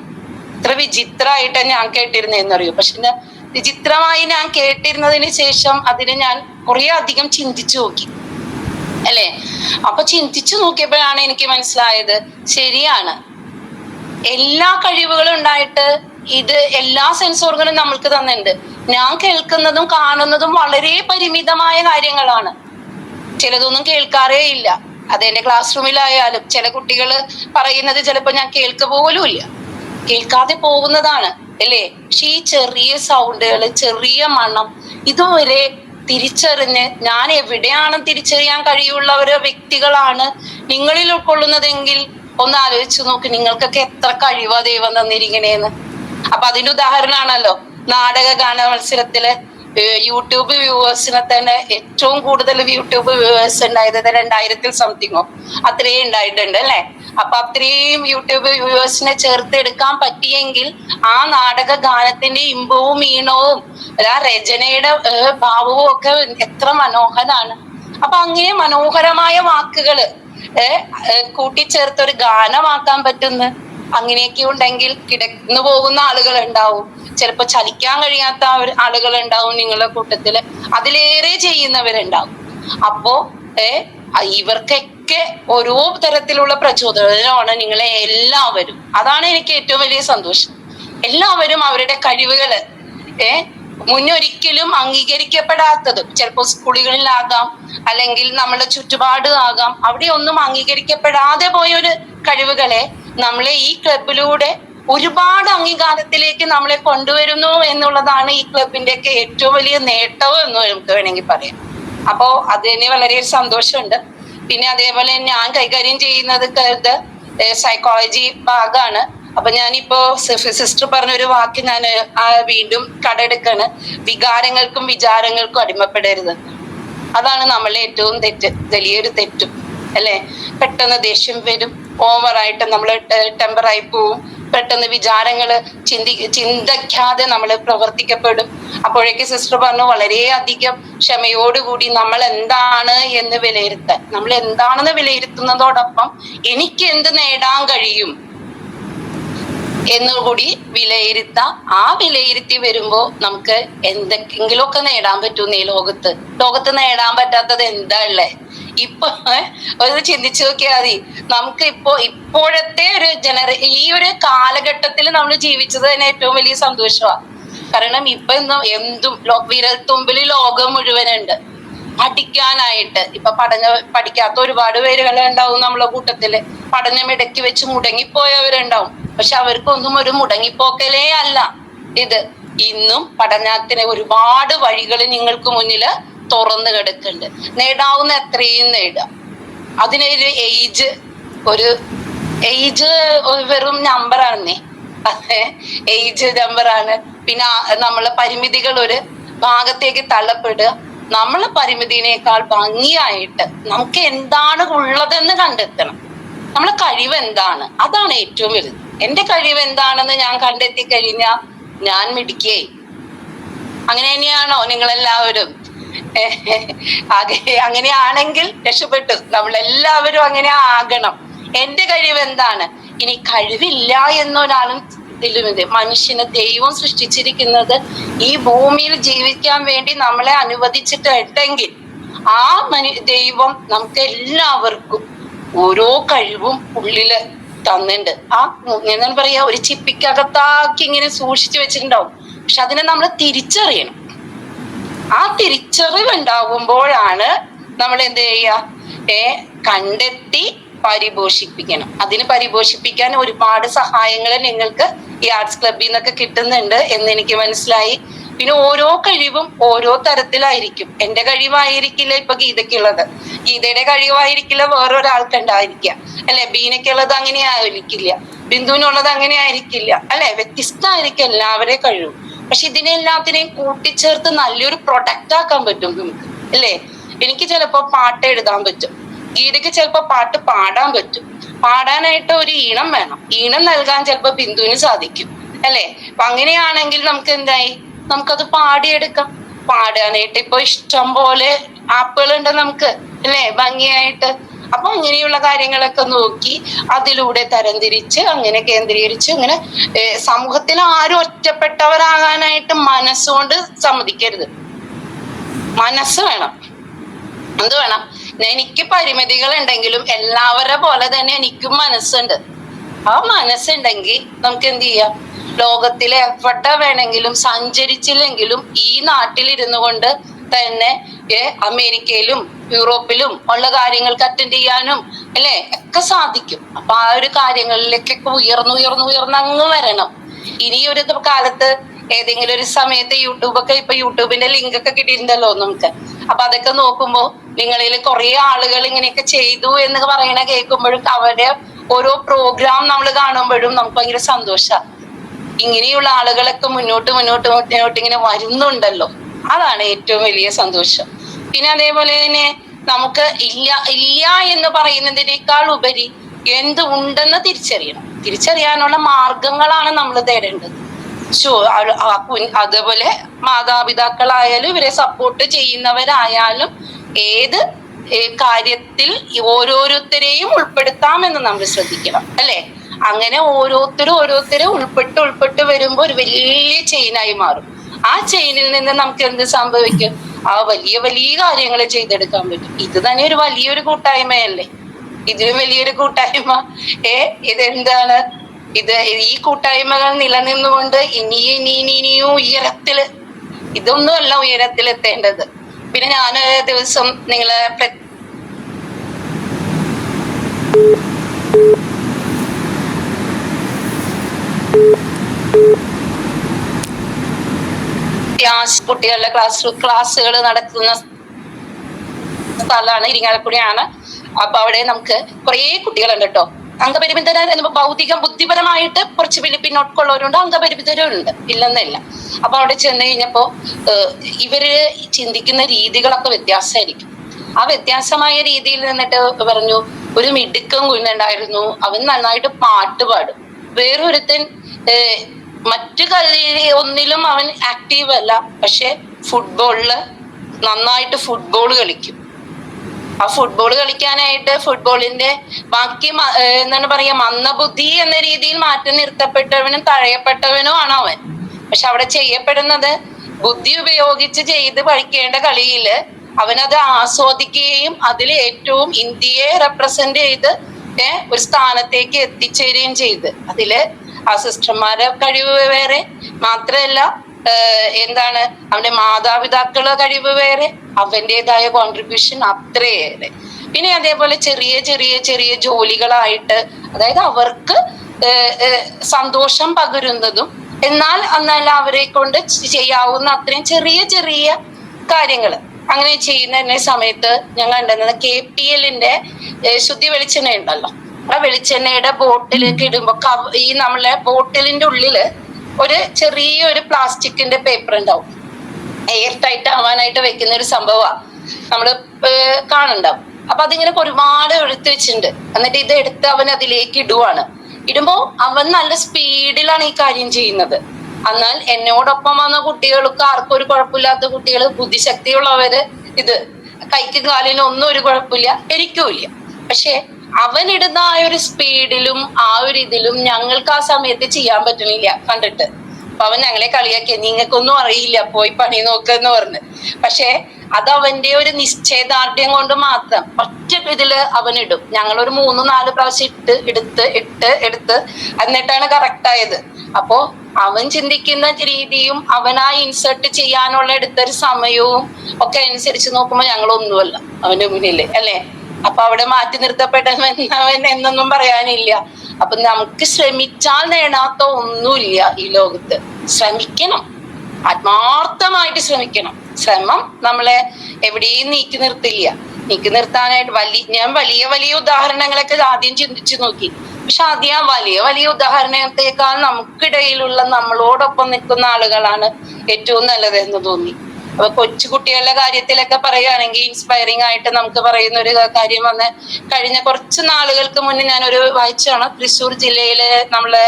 ഇത്ര വിചിത്രമായിട്ട് ഞാൻ കേട്ടിരുന്നതെന്നറിയോ? പക്ഷെ വിചിത്രമായി ഞാൻ കേട്ടിരുന്നതിന് ശേഷം അതിന് ഞാൻ കുറെ അധികം ചിന്തിച്ചു നോക്കി, അല്ലെ? അപ്പൊ ചിന്തിച്ചു നോക്കിയപ്പോഴാണ് എനിക്ക് മനസ്സിലായത്, ശരിയാണ്, എല്ലാ കഴിവുകളും ഉണ്ടായിട്ട് ഇത് എല്ലാ സെൻസ് ഓർഗനും നമ്മൾക്ക് തന്നിട്ടുണ്ട്. ഞാൻ കേൾക്കുന്നതും കാണുന്നതും വളരെ പരിമിതമായ കാര്യങ്ങളാണ്. ചിലതൊന്നും കേൾക്കാറേ ഇല്ല. അതെന്റെ ക്ലാസ് റൂമിലായാലും ചില കുട്ടികൾ പറയുന്നത് ചിലപ്പോ ഞാൻ കേൾക്കുക പോലും ഇല്ല, കേൾക്കാതെ പോകുന്നതാണ് അല്ലേ. പക്ഷെ ഈ ചെറിയ സൗണ്ടുകള്, ചെറിയ മണം ഇതുവരെ തിരിച്ചറിഞ്ഞ് ഞാൻ എവിടെയാണെന്ന് തിരിച്ചറിയാൻ കഴിവുള്ള വ്യക്തികളാണ് നിങ്ങളിൽ ഉൾക്കൊള്ളുന്നതെങ്കിൽ ഒന്ന് ആലോചിച്ചു നോക്ക്, നിങ്ങൾക്കൊക്കെ എത്ര കഴിവാ ദൈവം തന്നിരിക്കണേന്ന്. അപ്പൊ അതിന്റെ ഉദാഹരണമാണല്ലോ നാടക ഗാന മത്സരത്തില് യൂട്യൂബ് വ്യൂവേഴ്സിനെ തന്നെ ഏറ്റവും കൂടുതൽ യൂട്യൂബ് വ്യൂവേഴ്സ് ഉണ്ടായത് 2000 സംതിങ്ങോ അത്രയും ഉണ്ടായിട്ടുണ്ട് അല്ലെ. അപ്പൊ അത്രയും യൂട്യൂബ് വ്യൂവേഴ്സിനെ ചേർത്തെടുക്കാൻ പറ്റിയെങ്കിൽ ആ നാടക ഗാനത്തിന്റെ ഇമ്പവും ഈണവും ആ രചനയുടെ ഭാവവും ഒക്കെ എത്ര മനോഹരാണ്. അപ്പൊ അങ്ങനെ മനോഹരമായ വാക്കുകള് കൂട്ടിച്ചേർത്ത് ഒരു ഗാനമാക്കാൻ പറ്റുന്ന അങ്ങനെയൊക്കെ ഉണ്ടെങ്കിൽ കിടന്നു പോകുന്ന ആളുകൾ ഉണ്ടാവും, ചിലപ്പോ ചലിക്കാൻ കഴിയാത്ത ആളുകൾ ഉണ്ടാവും നിങ്ങളുടെ കൂട്ടത്തില്, അതിലേറെ ചെയ്യുന്നവരുണ്ടാവും. അപ്പോ ഇവർക്കൊക്കെ ഓരോ തരത്തിലുള്ള പ്രചോദനമാണ് നിങ്ങളെ എല്ലാവരും. അതാണ് എനിക്ക് ഏറ്റവും വലിയ സന്തോഷം. എല്ലാവരും അവരുടെ കഴിവുകള് മുന്നൊരിക്കലും അംഗീകരിക്കപ്പെടാത്തതും ചിലപ്പോൾ സ്കൂളുകളിലാകാം, അല്ലെങ്കിൽ നമ്മുടെ ചുറ്റുപാട് ആകാം, അവിടെ ഒന്നും അംഗീകരിക്കപ്പെടാതെ പോയൊരു കഴിവുകളെ നമ്മളെ ഈ ക്ലബിലൂടെ ഒരുപാട് അംഗീകാരത്തിലേക്ക് നമ്മളെ കൊണ്ടുവരുന്നു എന്നുള്ളതാണ് ഈ ക്ലബിന്റെ ഒക്കെ ഏറ്റവും വലിയ നേട്ടവും എന്ന് നമുക്ക് വേണമെങ്കിൽ പറയാം. അപ്പോ അതിന് വളരെ സന്തോഷമുണ്ട്. പിന്നെ അതേപോലെ ഞാൻ കൈകാര്യം ചെയ്യുന്നത് സൈക്കോളജി ഭാഗമാണ്. അപ്പൊ ഞാനിപ്പോ സിസ്റ്റർ പറഞ്ഞൊരു വാക്ക് ഞാൻ വീണ്ടും കടമെടുക്കാണ്, വികാരങ്ങൾക്കും വിചാരങ്ങൾക്കും അടിമപ്പെടരുത്. അതാണ് നമ്മളെ ഏറ്റവും വലിയൊരു തെറ്റും അല്ലെ. പെട്ടെന്ന് ദേഷ്യം വരും, ഓവറായിട്ട് നമ്മൾ ടെമ്പറായി പോവും, പെട്ടെന്ന് വിചാരങ്ങള് ചിന്തിക്കാതെ നമ്മൾ പ്രവർത്തിക്കപ്പെടും. അപ്പോഴേക്ക് സിസ്റ്റർ പറഞ്ഞു വളരെയധികം ക്ഷമയോടുകൂടി നമ്മൾ എന്താണ് എന്ന് വിലയിരുത്താൻ, നമ്മൾ എന്താണെന്ന് വിലയിരുത്തുന്നതോടൊപ്പം എനിക്ക് എന്ത് നേടാൻ കഴിയും എന്നുകൂടി വിലയിരുത്താം. ആ വിലയിരുത്തി വരുമ്പോ നമുക്ക് എന്തെങ്കിലുമൊക്കെ നേടാൻ പറ്റും. ഈ ലോകത്ത് നേടാൻ പറ്റാത്തത് എന്താ ഉള്ളേ? ഇപ്പൊ ഒന്ന് ചിന്തിച്ചു നോക്കിയാൽ മതി. നമുക്ക് ഇപ്പോഴത്തെ ഒരു ഈ ഒരു കാലഘട്ടത്തിൽ നമ്മൾ ജീവിച്ചത് തന്നെ ഏറ്റവും വലിയ സന്തോഷമാണ്. കാരണം ഇപ്പൊ എന്തും വിരൽത്തുമ്പിൽ ലോകം മുഴുവനുണ്ട്. പഠിക്കാനായിട്ട് ഇപ്പൊ പഠിക്കാത്ത ഒരുപാട് പേരുകൾ ഉണ്ടാവും നമ്മളെ കൂട്ടത്തില്. പഠനം ഇടയ്ക്ക് വെച്ച് മുടങ്ങിപ്പോയവരുണ്ടാവും. പക്ഷെ അവർക്കൊന്നും ഒരു മുടങ്ങിപ്പോക്കലേ അല്ല ഇത്. ഇന്നും പഠനത്തിന് ഒരുപാട് വഴികൾ നിങ്ങൾക്ക് മുന്നില് തുറന്നു കിടക്കുന്നുണ്ട്. നേടാവുന്ന എത്രയും നേടാം. അതിനൊരു ഏജ് വെറും നമ്പറാണെന്നേ, ഏജ് നമ്പറാണ്. പിന്നെ നമ്മളെ പരിമിതികൾ ഒരു ഭാഗത്തേക്ക് തള്ളപ്പെടുക. നമ്മളെ പരിമിതിനേക്കാൾ ഭംഗിയായിട്ട് നമുക്ക് എന്താണ് ഉള്ളതെന്ന് കണ്ടെത്തണം. നമ്മളെ കഴിവ് എന്താണ്, അതാണ് ഏറ്റവും വലുത്. എന്റെ കഴിവ് എന്താണെന്ന് ഞാൻ കണ്ടെത്തി കഴിഞ്ഞാൽ ഞാൻ മിടുക്കിയായി. അങ്ങനെ തന്നെയാണോ നിങ്ങളെല്ലാവരും? അങ്ങനെയാണെങ്കിൽ രക്ഷപ്പെട്ടു. നമ്മളെല്ലാവരും അങ്ങനെ ആകണം. എന്റെ കഴിവ് എന്താണ്? ഇനി കഴിവില്ല എന്നൊരാളും മനുഷ്യനെ ദൈവം സൃഷ്ടിച്ചിരിക്കുന്നത് ഈ ഭൂമിയിൽ ജീവിക്കാൻ വേണ്ടി നമ്മളെ അനുവദിച്ചിട്ടുണ്ടെങ്കിൽ ആ ദൈവം നമുക്ക് എല്ലാവർക്കും ഓരോ കഴിവും ഉള്ളില് തന്നിട്ടുണ്ട്. എന്താ പറയാ, ഒരു ചിപ്പിക്കകത്താക്കി ഇങ്ങനെ സൂക്ഷിച്ചു വെച്ചിട്ടുണ്ടാവും. പക്ഷെ അതിനെ നമ്മൾ തിരിച്ചറിയണം. ആ തിരിച്ചറിവ് ഉണ്ടാകുമ്പോഴാണ് നമ്മൾ എന്ത് ചെയ്യുക, കണ്ടെത്തി പരിപോഷിപ്പിക്കണം. അതിന് പരിപോഷിപ്പിക്കാൻ ഒരുപാട് സഹായങ്ങൾ നിങ്ങൾക്ക് ഈ ആർട്സ് ക്ലബിൽ നിന്നൊക്കെ കിട്ടുന്നുണ്ട് എന്ന് എനിക്ക് മനസ്സിലായി. പിന്നെ ഓരോ കഴിവും ഓരോ തരത്തിലായിരിക്കും. എന്റെ കഴിവായിരിക്കില്ല ഇപ്പൊ ഗീതയ്ക്കുള്ളത്, ഗീതയുടെ കഴിവായിരിക്കില്ല വേറൊരാൾക്കുണ്ടായിരിക്കുക അല്ലെ. ബീനയ്ക്കുള്ളത് അങ്ങനെ ആയിരിക്കില്ല, ബിന്ദുവിനുള്ളത് അങ്ങനെ ആയിരിക്കില്ല അല്ലെ. വ്യത്യസ്തമായിരിക്കും എല്ലാവരെയും കഴിവും. പക്ഷെ ഇതിനെല്ലാത്തിനെയും കൂട്ടിച്ചേർത്ത് നല്ലൊരു പ്രൊഡക്റ്റ് ആക്കാൻ പറ്റും നമുക്ക് അല്ലേ. എനിക്ക് ചിലപ്പോ പാട്ട് എഴുതാൻ പറ്റും, ഗീതയ്ക്ക് ചിലപ്പോ പാട്ട് പാടാൻ പറ്റും. പാടാനായിട്ട് ഒരു ഈണം വേണം, ഈണം നൽകാൻ ചിലപ്പോ ബിന്ദുവിന് സാധിക്കും അല്ലെ. അപ്പൊ അങ്ങനെയാണെങ്കിൽ നമുക്ക് എന്തായി, നമുക്കത് പാടിയെടുക്കാം. പാടാനായിട്ട് ഇപ്പൊ ഇഷ്ടം പോലെ ആപ്പുകളുണ്ട് നമുക്ക് അല്ലെ, ഭംഗിയായിട്ട്. അപ്പൊ അങ്ങനെയുള്ള കാര്യങ്ങളൊക്കെ നോക്കി അതിലൂടെ തരംതിരിച്ച് അങ്ങനെ കേന്ദ്രീകരിച്ച് അങ്ങനെ സമൂഹത്തിൽ ആരും ഒറ്റപ്പെട്ടവരാകാനായിട്ട് മനസ്സുകൊണ്ട് സമ്മതിക്കരുത്. മനസ്സ് വേണം. എന്ത് വേണം? എനിക്ക് പരിമിതികൾ ഉണ്ടെങ്കിലും എല്ലാവരുടെ പോലെ തന്നെ എനിക്കും മനസ്സുണ്ട്. ആ മനസ്സുണ്ടെങ്കിൽ നമുക്ക് എന്ത് ചെയ്യാം, ലോകത്തിലെ എവിടെ വേണമെങ്കിലും സഞ്ചരിച്ചില്ലെങ്കിലും ഈ നാട്ടിലിരുന്നു കൊണ്ട് തന്നെ അമേരിക്കയിലും യൂറോപ്പിലും ഉള്ള കാര്യങ്ങൾക്ക് അറ്റൻഡ് ചെയ്യാനും അല്ലെ ഒക്കെ സാധിക്കും. അപ്പൊ ആ ഒരു കാര്യങ്ങളിലേക്കൊക്കെ ഉയർന്ന് അങ്ങ് വരണം. ഇനി ഒരു കാലത്ത് ഏതെങ്കിലും ഒരു സമയത്ത് യൂട്യൂബിന്റെ ലിങ്ക് ഒക്കെ കിട്ടിയിട്ടുണ്ടല്ലോ നമുക്ക്. അപ്പൊ അതൊക്കെ നോക്കുമ്പോ നിങ്ങളിൽ കുറെ ആളുകൾ ഇങ്ങനെയൊക്കെ ചെയ്തു എന്ന് പറയണ കേൾക്കുമ്പോഴും അവരുടെ ഓരോ പ്രോഗ്രാം നമ്മൾ കാണുമ്പോഴും നമുക്ക് ഭയങ്കര സന്തോഷമാണ്. ഇങ്ങനെയുള്ള ആളുകളൊക്കെ മുന്നോട്ട് ഇങ്ങനെ വരുന്നുണ്ടല്ലോ, അതാണ് ഏറ്റവും വലിയ സന്തോഷം. പിന്നെ അതേപോലെ തന്നെ നമുക്ക് ഇല്ല എന്ന് പറയുന്നതിനേക്കാൾ ഉപരി എന്ത് ഉണ്ടെന്ന് തിരിച്ചറിയാനുള്ള മാർഗങ്ങളാണ് നമ്മൾ തേടേണ്ടത്. അതുപോലെ മാതാപിതാക്കളായാലും ഇവരെ സപ്പോർട്ട് ചെയ്യുന്നവരായാലും ഏത് കാര്യത്തിൽ ഓരോരുത്തരെയും ഉൾപ്പെടുത്താമെന്ന് നമ്മൾ ശ്രദ്ധിക്കണം അല്ലെ. അങ്ങനെ ഓരോരുത്തരും ഉൾപ്പെട്ട് വരുമ്പോൾ ഒരു വലിയ ചെയിനായി മാറും. ആ ചെയിനിൽ നിന്ന് നമുക്ക് എന്ത് സംഭവിക്കും, ആ വലിയ കാര്യങ്ങൾ ചെയ്തെടുക്കാൻ പറ്റും. ഇത് തന്നെ ഒരു വലിയൊരു കൂട്ടായ്മയല്ലേ, ഇതിലും വലിയൊരു കൂട്ടായ്മ ഇതെന്താണ്, ഈ കൂട്ടായ്മകൾ നിലനിന്നുകൊണ്ട് ഇനിയും ഉയരത്തില്, ഇതൊന്നുമല്ല ഉയരത്തിലെത്തേണ്ടത്. പിന്നെ ഞാൻ ദിവസം നിങ്ങളെ കുട്ടികളുടെ ക്ലാസ്സുകൾ നടക്കുന്ന സ്ഥലമാണ്, ഇരിങ്ങാലക്കുടിയാണ്. അപ്പൊ അവിടെ നമുക്ക് കുറെ കുട്ടികളുണ്ട് കേട്ടോ. അംഗപരിമിതര ബുദ്ധിപരമായിട്ട് കുറച്ച് പിന്നോട്ടുള്ളവരുണ്ട്, അംഗപരിമിതരുണ്ട്, ഇല്ലെന്നല്ല. അപ്പൊ അവിടെ ചെന്ന് കഴിഞ്ഞപ്പോ ഇവര് ചിന്തിക്കുന്ന രീതികളൊക്കെ വ്യത്യാസമായിരിക്കും. ആ വ്യത്യാസമായ രീതിയിൽ നിന്നിട്ട് പറഞ്ഞു, ഒരു മിടുക്കൻ കുഞ്ഞുണ്ടായിരുന്നു, അവൻ നന്നായിട്ട് പാട്ട് പാടും. വേറൊരുത്തൻ മറ്റു ഒന്നിലും അവൻ ആക്റ്റീവ് അല്ല, പക്ഷെ ഫുട്ബോളില് നന്നായിട്ട് ഫുട്ബോൾ കളിക്കും. ആ ഫുട്ബോൾ കളിക്കാനായിട്ട് ഫുട്ബോളിന്റെ ബാക്കി എന്താണ് പറയാ, മന്ദബുദ്ധി എന്ന രീതിയിൽ മാറ്റി നിർത്തപ്പെട്ടവനും തഴയപ്പെട്ടവനും ആണ് അവൻ. പക്ഷെ അവിടെ ചെയ്യപ്പെടുന്നത് ബുദ്ധി ഉപയോഗിച്ച് ചെയ്ത് പഠിക്കേണ്ട കളിയില് അവനത് ആസ്വദിക്കുകയും അതിൽ ഏറ്റവും ഇന്ത്യയെ റെപ്രസെന്റ് ചെയ്ത് ഒരു സ്ഥാനത്തേക്ക് എത്തിച്ചേരുകയും ചെയ്ത്, അതില് ആ സിസ്റ്റർമാരുടെ കഴിവ് വേറെ മാത്രമല്ല, എന്താണ് അവന്റെ മാതാപിതാക്കളുടെ കഴിവ് വേറെ, അവന്റേതായ കോൺട്രിബ്യൂഷൻ അത്രയേറെ. പിന്നെ അതേപോലെ ചെറിയ ജോലികളായിട്ട്, അതായത് അവർക്ക് സന്തോഷം പകരുന്നതും എന്നാൽ അവരെ കൊണ്ട് ചെയ്യാവുന്ന അത്രയും ചെറിയ കാര്യങ്ങൾ അങ്ങനെ ചെയ്യുന്ന സമയത്ത് ഞാൻ കണ്ടെന്നത് KPLന്റെ ശുദ്ധി വെളിച്ചെണ്ണ ഉണ്ടല്ലോ, ആ വെളിച്ചെണ്ണയുടെ ബോട്ടിലേക്ക് ഇടുമ്പോ ഈ നമ്മളെ ബോട്ടിലിന്റെ ഉള്ളില് ഒരു ചെറിയൊരു പ്ലാസ്റ്റിക്കിന്റെ പേപ്പർ ഉണ്ടാവും, എയർ ടൈറ്റ് ആവാനായിട്ട് വെക്കുന്ന ഒരു സംഭവമാണ് നമ്മള് കാണുണ്ടാവും. അപ്പൊ അതിങ്ങനെ ഒരുപാട് എടുത്ത് വെച്ചിട്ടുണ്ട്. എന്നിട്ട് ഇത് എടുത്ത് അവൻ അതിലേക്ക് ഇടുമ്പോ അവൻ നല്ല സ്പീഡിലാണ് ഈ കാര്യം ചെയ്യുന്നത്. എന്നാൽ എന്നോടൊപ്പം വന്ന കുട്ടികൾക്ക് ആർക്കും ഒരു കുഴപ്പമില്ലാത്ത കുട്ടികൾ, ബുദ്ധിശക്തിയുള്ളവര്, ഇത് കൈക്കും കാലിനും ഒന്നും ഒരു കുഴപ്പമില്ല, എനിക്കുമില്ല. പക്ഷെ അവനിടുന്ന ആ ഒരു സ്പീഡിലും ആ ഒരു ഇതിലും ഞങ്ങൾക്ക് ആ സമയത്ത് ചെയ്യാൻ പറ്റണില്ല കണ്ടിട്ട്. അപ്പൊ അവൻ ഞങ്ങളെ കളിയാക്കിയ, നിങ്ങൾക്കൊന്നും അറിയില്ല, പോയി പണി നോക്കെന്ന് പറഞ്ഞ്. പക്ഷെ അത് അവന്റെ ഒരു നിശ്ചയദാർഢ്യം കൊണ്ട് മാത്രം ഒറ്റ ഇതില് അവനിടും. ഞങ്ങളൊരു 3-4 പ്രാവശ്യം എടുത്ത് എന്നിട്ടാണ് കറക്റ്റ് ആയത്. അപ്പോ അവൻ ചിന്തിക്കുന്ന രീതിയും അവനാ ഇൻസേർട്ട് ചെയ്യാനുള്ള എടുത്തൊരു സമയവും ഒക്കെ അനുസരിച്ച് നോക്കുമ്പോ ഞങ്ങളൊന്നുമല്ല അവന്റെ മുന്നില് അല്ലെ. അപ്പൊ അവിടെ മാറ്റി നിർത്തപ്പെട്ടവൻ എന്നൊന്നും പറയാനില്ല. അപ്പൊ നമുക്ക് ശ്രമിച്ചാൽ നേടാത്ത ഒന്നുമില്ല ഈ ലോകത്ത്. ശ്രമിക്കണം, ആത്മാർത്ഥമായിട്ട് ശ്രമിക്കണം. ശ്രമം നമ്മളെ എവിടെയും നീക്കി നിർത്താനായിട്ട് ഞാൻ വലിയ ഉദാഹരണങ്ങളൊക്കെ ആദ്യം ചിന്തിച്ചു നോക്കി. പക്ഷെ ആദ്യം വലിയ ഉദാഹരണത്തെക്കാൾ നമുക്കിടയിലുള്ള നമ്മളോടൊപ്പം നിൽക്കുന്ന ആളുകളാണ് ഏറ്റവും നല്ലതെന്ന് തോന്നി. അപ്പൊ കൊച്ചുകുട്ടികളുടെ കാര്യത്തിലൊക്കെ പറയുകയാണെങ്കിൽ ഇൻസ്പയറിംഗ് ആയിട്ട് നമുക്ക് പറയുന്ന ഒരു കാര്യം വന്ന് കഴിഞ്ഞ കുറച്ച് നാളുകൾക്ക് മുന്നേ ഞാനൊരു വായിച്ചാണ്. തൃശ്ശൂർ ജില്ലയിലെ നമ്മളെ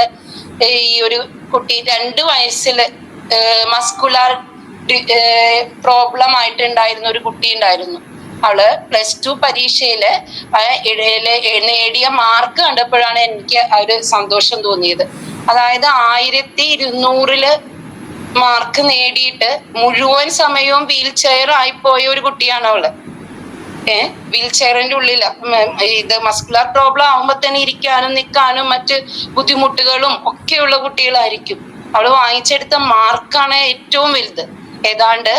ഈ ഒരു കുട്ടി 2 വയസ്സില് മസ്കുലാർ പ്രോബ്ലം ആയിട്ടുണ്ടായിരുന്ന ഒരു കുട്ടി ഉണ്ടായിരുന്നു. അവള് +2 പരീക്ഷയില് നേടിയ മാർക്ക് കണ്ടപ്പോഴാണ് എനിക്ക് ഒരു സന്തോഷം തോന്നിയത്. അതായത് 1200 മാർക്ക് നേടിയിട്ട് മുഴുവൻ സമയവും വീൽ ചെയർ ആയിപ്പോയ ഒരു കുട്ടിയാണ് അവള്. വീൽ ചെയറിന്റെ ഉള്ളിൽ ഇത് മസ്കുലർ പ്രോബ്ലം ആകുമ്പോ തന്നെ ഇരിക്കാനും നിൽക്കാനും മറ്റ് ബുദ്ധിമുട്ടുകളും ഒക്കെയുള്ള കുട്ടികളായിരിക്കും. അവള് വാങ്ങിച്ചെടുത്ത മാർക്കാണ് ഏറ്റവും വലുത്. ഏതാണ്ട്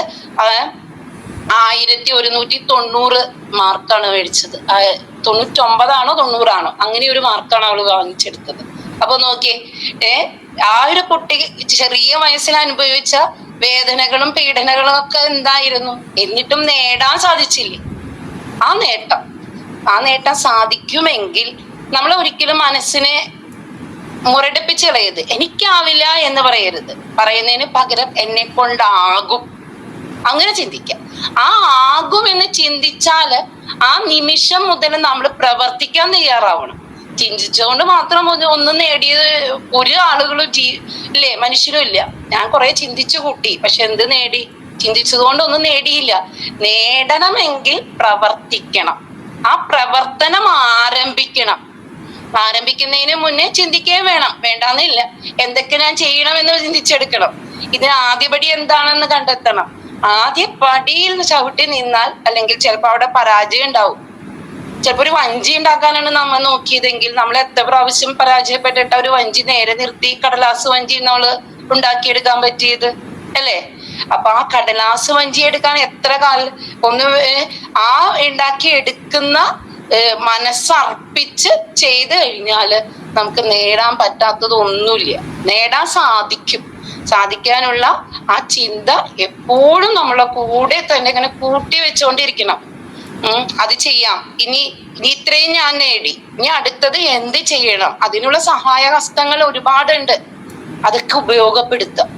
1190 മാർക്കാണ് മേടിച്ചത്. 99 90 അങ്ങനെ ഒരു മാർക്കാണ് അവള് വാങ്ങിച്ചെടുത്തത്. അപ്പൊ നോക്കിയേ, ആ ഒരു കുട്ടി ചെറിയ വയസ്സിൽ അനുഭവിച്ച വേദനകളും പീഡനങ്ങളും ഒക്കെ എന്തായിരുന്നു, എന്നിട്ടും നേടാൻ സാധിച്ചില്ലേ? ആ നേട്ടം സാധിക്കുമെങ്കിൽ നമ്മൾ ഒരിക്കലും മനസ്സിനെ മുരടിപ്പിച്ച് കളയരുത്. എനിക്കാവില്ല എന്ന് പറയരുത്. പറയുന്നതിന് പകരം എന്നെ കൊണ്ടാകും, അങ്ങനെ ചിന്തിക്കാം. ആ ആകും എന്ന് ചിന്തിച്ചാല് ആ നിമിഷം മുതൽ നമ്മൾ പ്രവർത്തിക്കാൻ തയ്യാറാവണം. ചിന്തിച്ചുകൊണ്ട് മാത്രം ഒന്നും നേടിയത് ഒരു ആളുകളും ഇല്ലേ, മനുഷ്യരും ഇല്ല. ഞാൻ കുറെ ചിന്തിച്ചു കൂട്ടി, പക്ഷെ എന്ത് നേടി? ചിന്തിച്ചതുകൊണ്ട് ഒന്നും നേടിയില്ല. നേടണമെങ്കിൽ പ്രവർത്തിക്കണം. ആ പ്രവർത്തനം ആരംഭിക്കുന്നതിന് മുന്നേ ചിന്തിക്കുകയും വേണം. വേണ്ടാന്നില്ല, എന്തൊക്കെ ഞാൻ ചെയ്യണമെന്ന് ചിന്തിച്ചെടുക്കണം. ഇതിന് ആദ്യപടി എന്താണെന്ന് കണ്ടെത്തണം. ആദ്യ പടിയിൽ ചവിട്ടി നിന്നാൽ അല്ലെങ്കിൽ ചിലപ്പോൾ അവിടെ പരാജയം ഉണ്ടാവും. ചിലപ്പോ ഒരു വഞ്ചി ഉണ്ടാക്കാനാണ് നമ്മൾ നോക്കിയതെങ്കിൽ നമ്മൾ എത്ര പ്രാവശ്യം പരാജയപ്പെട്ടിട്ട് ഒരു വഞ്ചി നേരെ നിർത്തി കടലാസ് വഞ്ചി നമ്മള് ഉണ്ടാക്കിയെടുക്കാൻ പറ്റിയത് അല്ലേ? അപ്പൊ ആ കടലാസ് വഞ്ചി എടുക്കാൻ എത്ര കാലം ആ ഉണ്ടാക്കി എടുക്കുന്ന മനസ്സർപ്പിച്ച് ചെയ്ത് കഴിഞ്ഞാല് നമുക്ക് നേടാൻ പറ്റാത്തത് ഒന്നുമില്ല. നേടാൻ സാധിക്കാനുള്ള ആ ചിന്ത എപ്പോഴും നമ്മളെ കൂടെ തന്നെ ഇങ്ങനെ കൂട്ടി വെച്ചുകൊണ്ടിരിക്കണം. അത് ചെയ്യാം, ഇനി ഇത്രയും ഞാൻ നേടി, ഇനി അടുത്തത് എന്ത് ചെയ്യണം, അതിനുള്ള സഹായ ഹസ്തങ്ങൾ ഒരുപാടുണ്ട്. അതൊക്കെ ഉപയോഗപ്പെടുത്താം.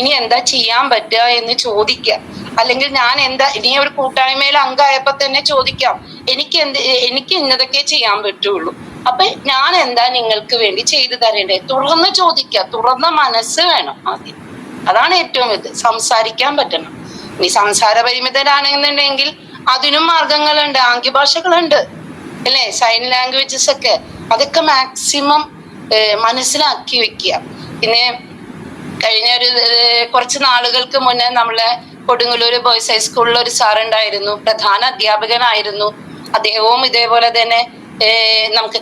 ഇനി എന്താ ചെയ്യാൻ പറ്റുക എന്ന് ചോദിക്കാം. അല്ലെങ്കിൽ ഞാൻ എന്താ, ഇനി ഒരു കൂട്ടായ്മയിൽ അംഗമായപ്പോ തന്നെ ചോദിക്കാം, എനിക്ക് ഇന്നതൊക്കെ ചെയ്യാൻ പറ്റുള്ളൂ, അപ്പൊ ഞാൻ എന്താ നിങ്ങൾക്ക് വേണ്ടി ചെയ്തു തരേണ്ടേ? തുറന്ന് ചോദിക്കാം. തുറന്ന മനസ്സ് വേണം ആദ്യം. അതാണ് ഏറ്റവും വലുത്. സംസാരിക്കാൻ പറ്റണം. ഇനി സംസാര പരിമിതരാണെന്നുണ്ടെങ്കിൽ അതിനും മാർഗങ്ങളുണ്ട്, ആംഗ്യഭാഷകളുണ്ട് അല്ലെ, സൈൻ ലാംഗ്വേജസ് ഒക്കെ. അതൊക്കെ മാക്സിമം മനസ്സിലാക്കി വെക്കുക. പിന്നെ കഴിഞ്ഞ കുറച്ച് നാളുകൾക്ക് മുന്നേ നമ്മളെ കൊടുങ്ങല്ലൂർ ബോയ്സ് ഹൈസ്കൂളിൽ ഒരു സാർ ഉണ്ടായിരുന്നു, പ്രധാന അധ്യാപകനായിരുന്നു. അദ്ദേഹവും ഇതേപോലെ തന്നെ നമുക്ക്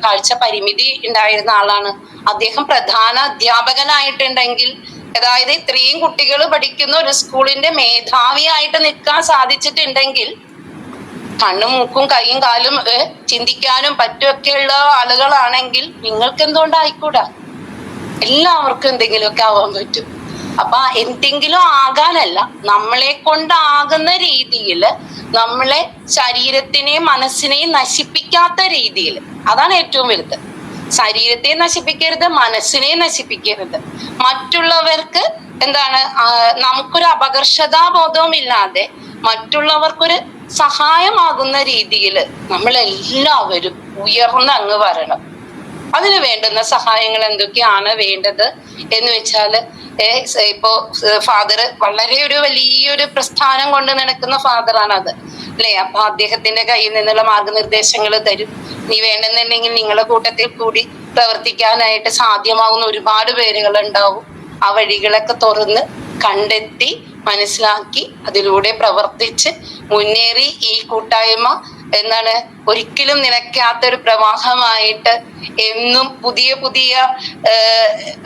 കാഴ്ച പരിമിതി ഉണ്ടായിരുന്ന ആളാണ്. അദ്ദേഹം പ്രധാന അധ്യാപകനായിട്ടുണ്ടെങ്കിൽ, അതായത് ഇത്രയും കുട്ടികൾ പഠിക്കുന്ന ഒരു സ്കൂളിന്റെ മേധാവിയായിട്ട് നിൽക്കാൻ സാധിച്ചിട്ടുണ്ടെങ്കിൽ, കണ്ണും മൂക്കും കൈയും കാലും ചിന്തിക്കാനും പറ്റുമൊക്കെയുള്ള ആളുകളാണെങ്കിൽ നിങ്ങൾക്ക് എന്തുകൊണ്ടായിക്കൂടാ? എല്ലാവർക്കും എന്തെങ്കിലുമൊക്കെ ആവാൻ പറ്റും. അപ്പൊ എന്തെങ്കിലും ആകാനല്ല, നമ്മളെ കൊണ്ടാകുന്ന രീതിയിൽ, നമ്മളെ ശരീരത്തിനെയും മനസ്സിനെയും നശിപ്പിക്കാത്ത രീതിയിൽ. അതാണ് ഏറ്റവും വലുത്. ശരീരത്തെ നശിപ്പിക്കരുത്, മനസ്സിനെ നശിപ്പിക്കരുത്. മറ്റുള്ളവർക്ക് എന്താണ്, നമുക്കൊരു അപകർഷതാബോധവും ഇല്ലാതെ മറ്റുള്ളവർക്കൊരു സഹായമാകുന്ന രീതിയിൽ നമ്മളെല്ലാവരും ഉയർന്നങ്ങ് വരണം. അതിന് വേണ്ടുന്ന സഹായങ്ങൾ എന്തൊക്കെയാണ് വേണ്ടത് എന്ന് വെച്ചാല്, ഇപ്പോ ഫാദർ വളരെ വലിയൊരു പ്രസ്ഥാനം കൊണ്ട് നടക്കുന്ന ഫാദറാണ് അത് അല്ലെ. അപ്പൊ അദ്ദേഹത്തിന്റെ കയ്യിൽ നിന്നുള്ള മാർഗനിർദ്ദേശങ്ങൾ തരും. നീ വേണ്ടെന്നുണ്ടെങ്കിൽ നിങ്ങളുടെ കൂട്ടത്തിൽ കൂടി പ്രവർത്തിക്കാനായിട്ട് സാധ്യമാകുന്ന ഒരുപാട് പേരുകൾ ഉണ്ടാവും. ആ വഴികളൊക്കെ തുറന്ന് കണ്ടെത്തി മനസ്സിലാക്കി അതിലൂടെ പ്രവർത്തിച്ച് മുന്നേറി ഈ കൂട്ടായ്മ എന്താണ് ഒരിക്കലും നിലയ്ക്കാത്തൊരു പ്രവാഹമായിട്ട് എന്നും പുതിയ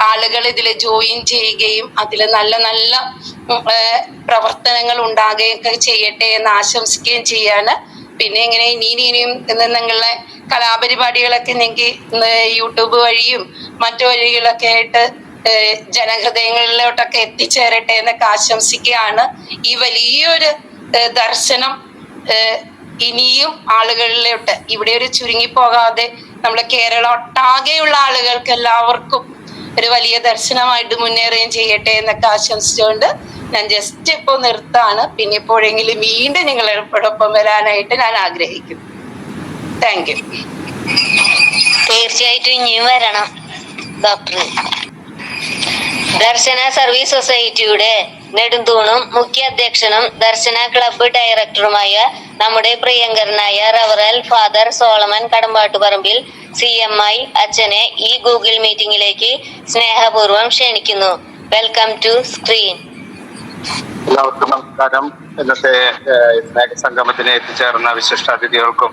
ആളുകൾ ഇതിൽ ജോയിൻ ചെയ്യുകയും അതിൽ നല്ല പ്രവർത്തനങ്ങൾ ഉണ്ടാകുകയൊക്കെ ചെയ്യട്ടെ എന്ന് ആശംസിക്കുകയും ചെയ്യാണ്. പിന്നെ ഇങ്ങനെ ഇനിയും നിങ്ങളുടെ കലാപരിപാടികളൊക്കെ നിങ്ങൾക്ക് യൂട്യൂബ് വഴിയും മറ്റു വഴികളൊക്കെ ആയിട്ട് ജനഹൃദയങ്ങളിലോട്ടൊക്കെ എത്തിച്ചേരട്ടെ എന്നൊക്കെ ആശംസിക്കുകയാണ്. ഈ വലിയൊരു ദർശനം ഇനിയും ആളുകളിലോട്ട്, ഇവിടെ ഒരു ചുരുങ്ങിപ്പോകാതെ നമ്മുടെ കേരളം ഒട്ടാകെയുള്ള ആളുകൾക്ക് എല്ലാവർക്കും ഒരു വലിയ ദർശനമായിട്ട് മുന്നേറുകയും ചെയ്യട്ടെ എന്നൊക്കെ ആശംസിച്ചുകൊണ്ട് ഞാൻ ജസ്റ്റ് ഇപ്പോൾ നിർത്താണ്. പിന്നെ എപ്പോഴെങ്കിലും വീണ്ടും നിങ്ങളോടൊപ്പം വരാനായിട്ട് ഞാൻ ആഗ്രഹിക്കുന്നു. Thank you. തീർച്ചയായിട്ടും ഇനിയും വരണം ഡോക്ടർ. ദർശന സർവീസ് സൊസൈറ്റിയുടെ നെടുന്തൂണും മുഖ്യ അധ്യക്ഷനും ദർശന ക്ലബ്ബ് ഡയറക്ടറുമായ നമ്മുടെ പ്രിയങ്കരനായ റവറൽ ഫാദർ സോളമൻ കടമ്പാട്ടുപറമ്പിൽ CMI അച്ഛനെ ഈ ഗൂഗിൾ മീറ്റിംഗിലേക്ക് സ്നേഹപൂർവ്വം ക്ഷണിക്കുന്നു. Welcome to screen. എല്ലാവർക്കും നമസ്കാരം. ഇന്നത്തെ സ്നേഹസംഗമത്തിന് എത്തിച്ചേർന്ന വിശിഷ്ടാതിഥികൾക്കും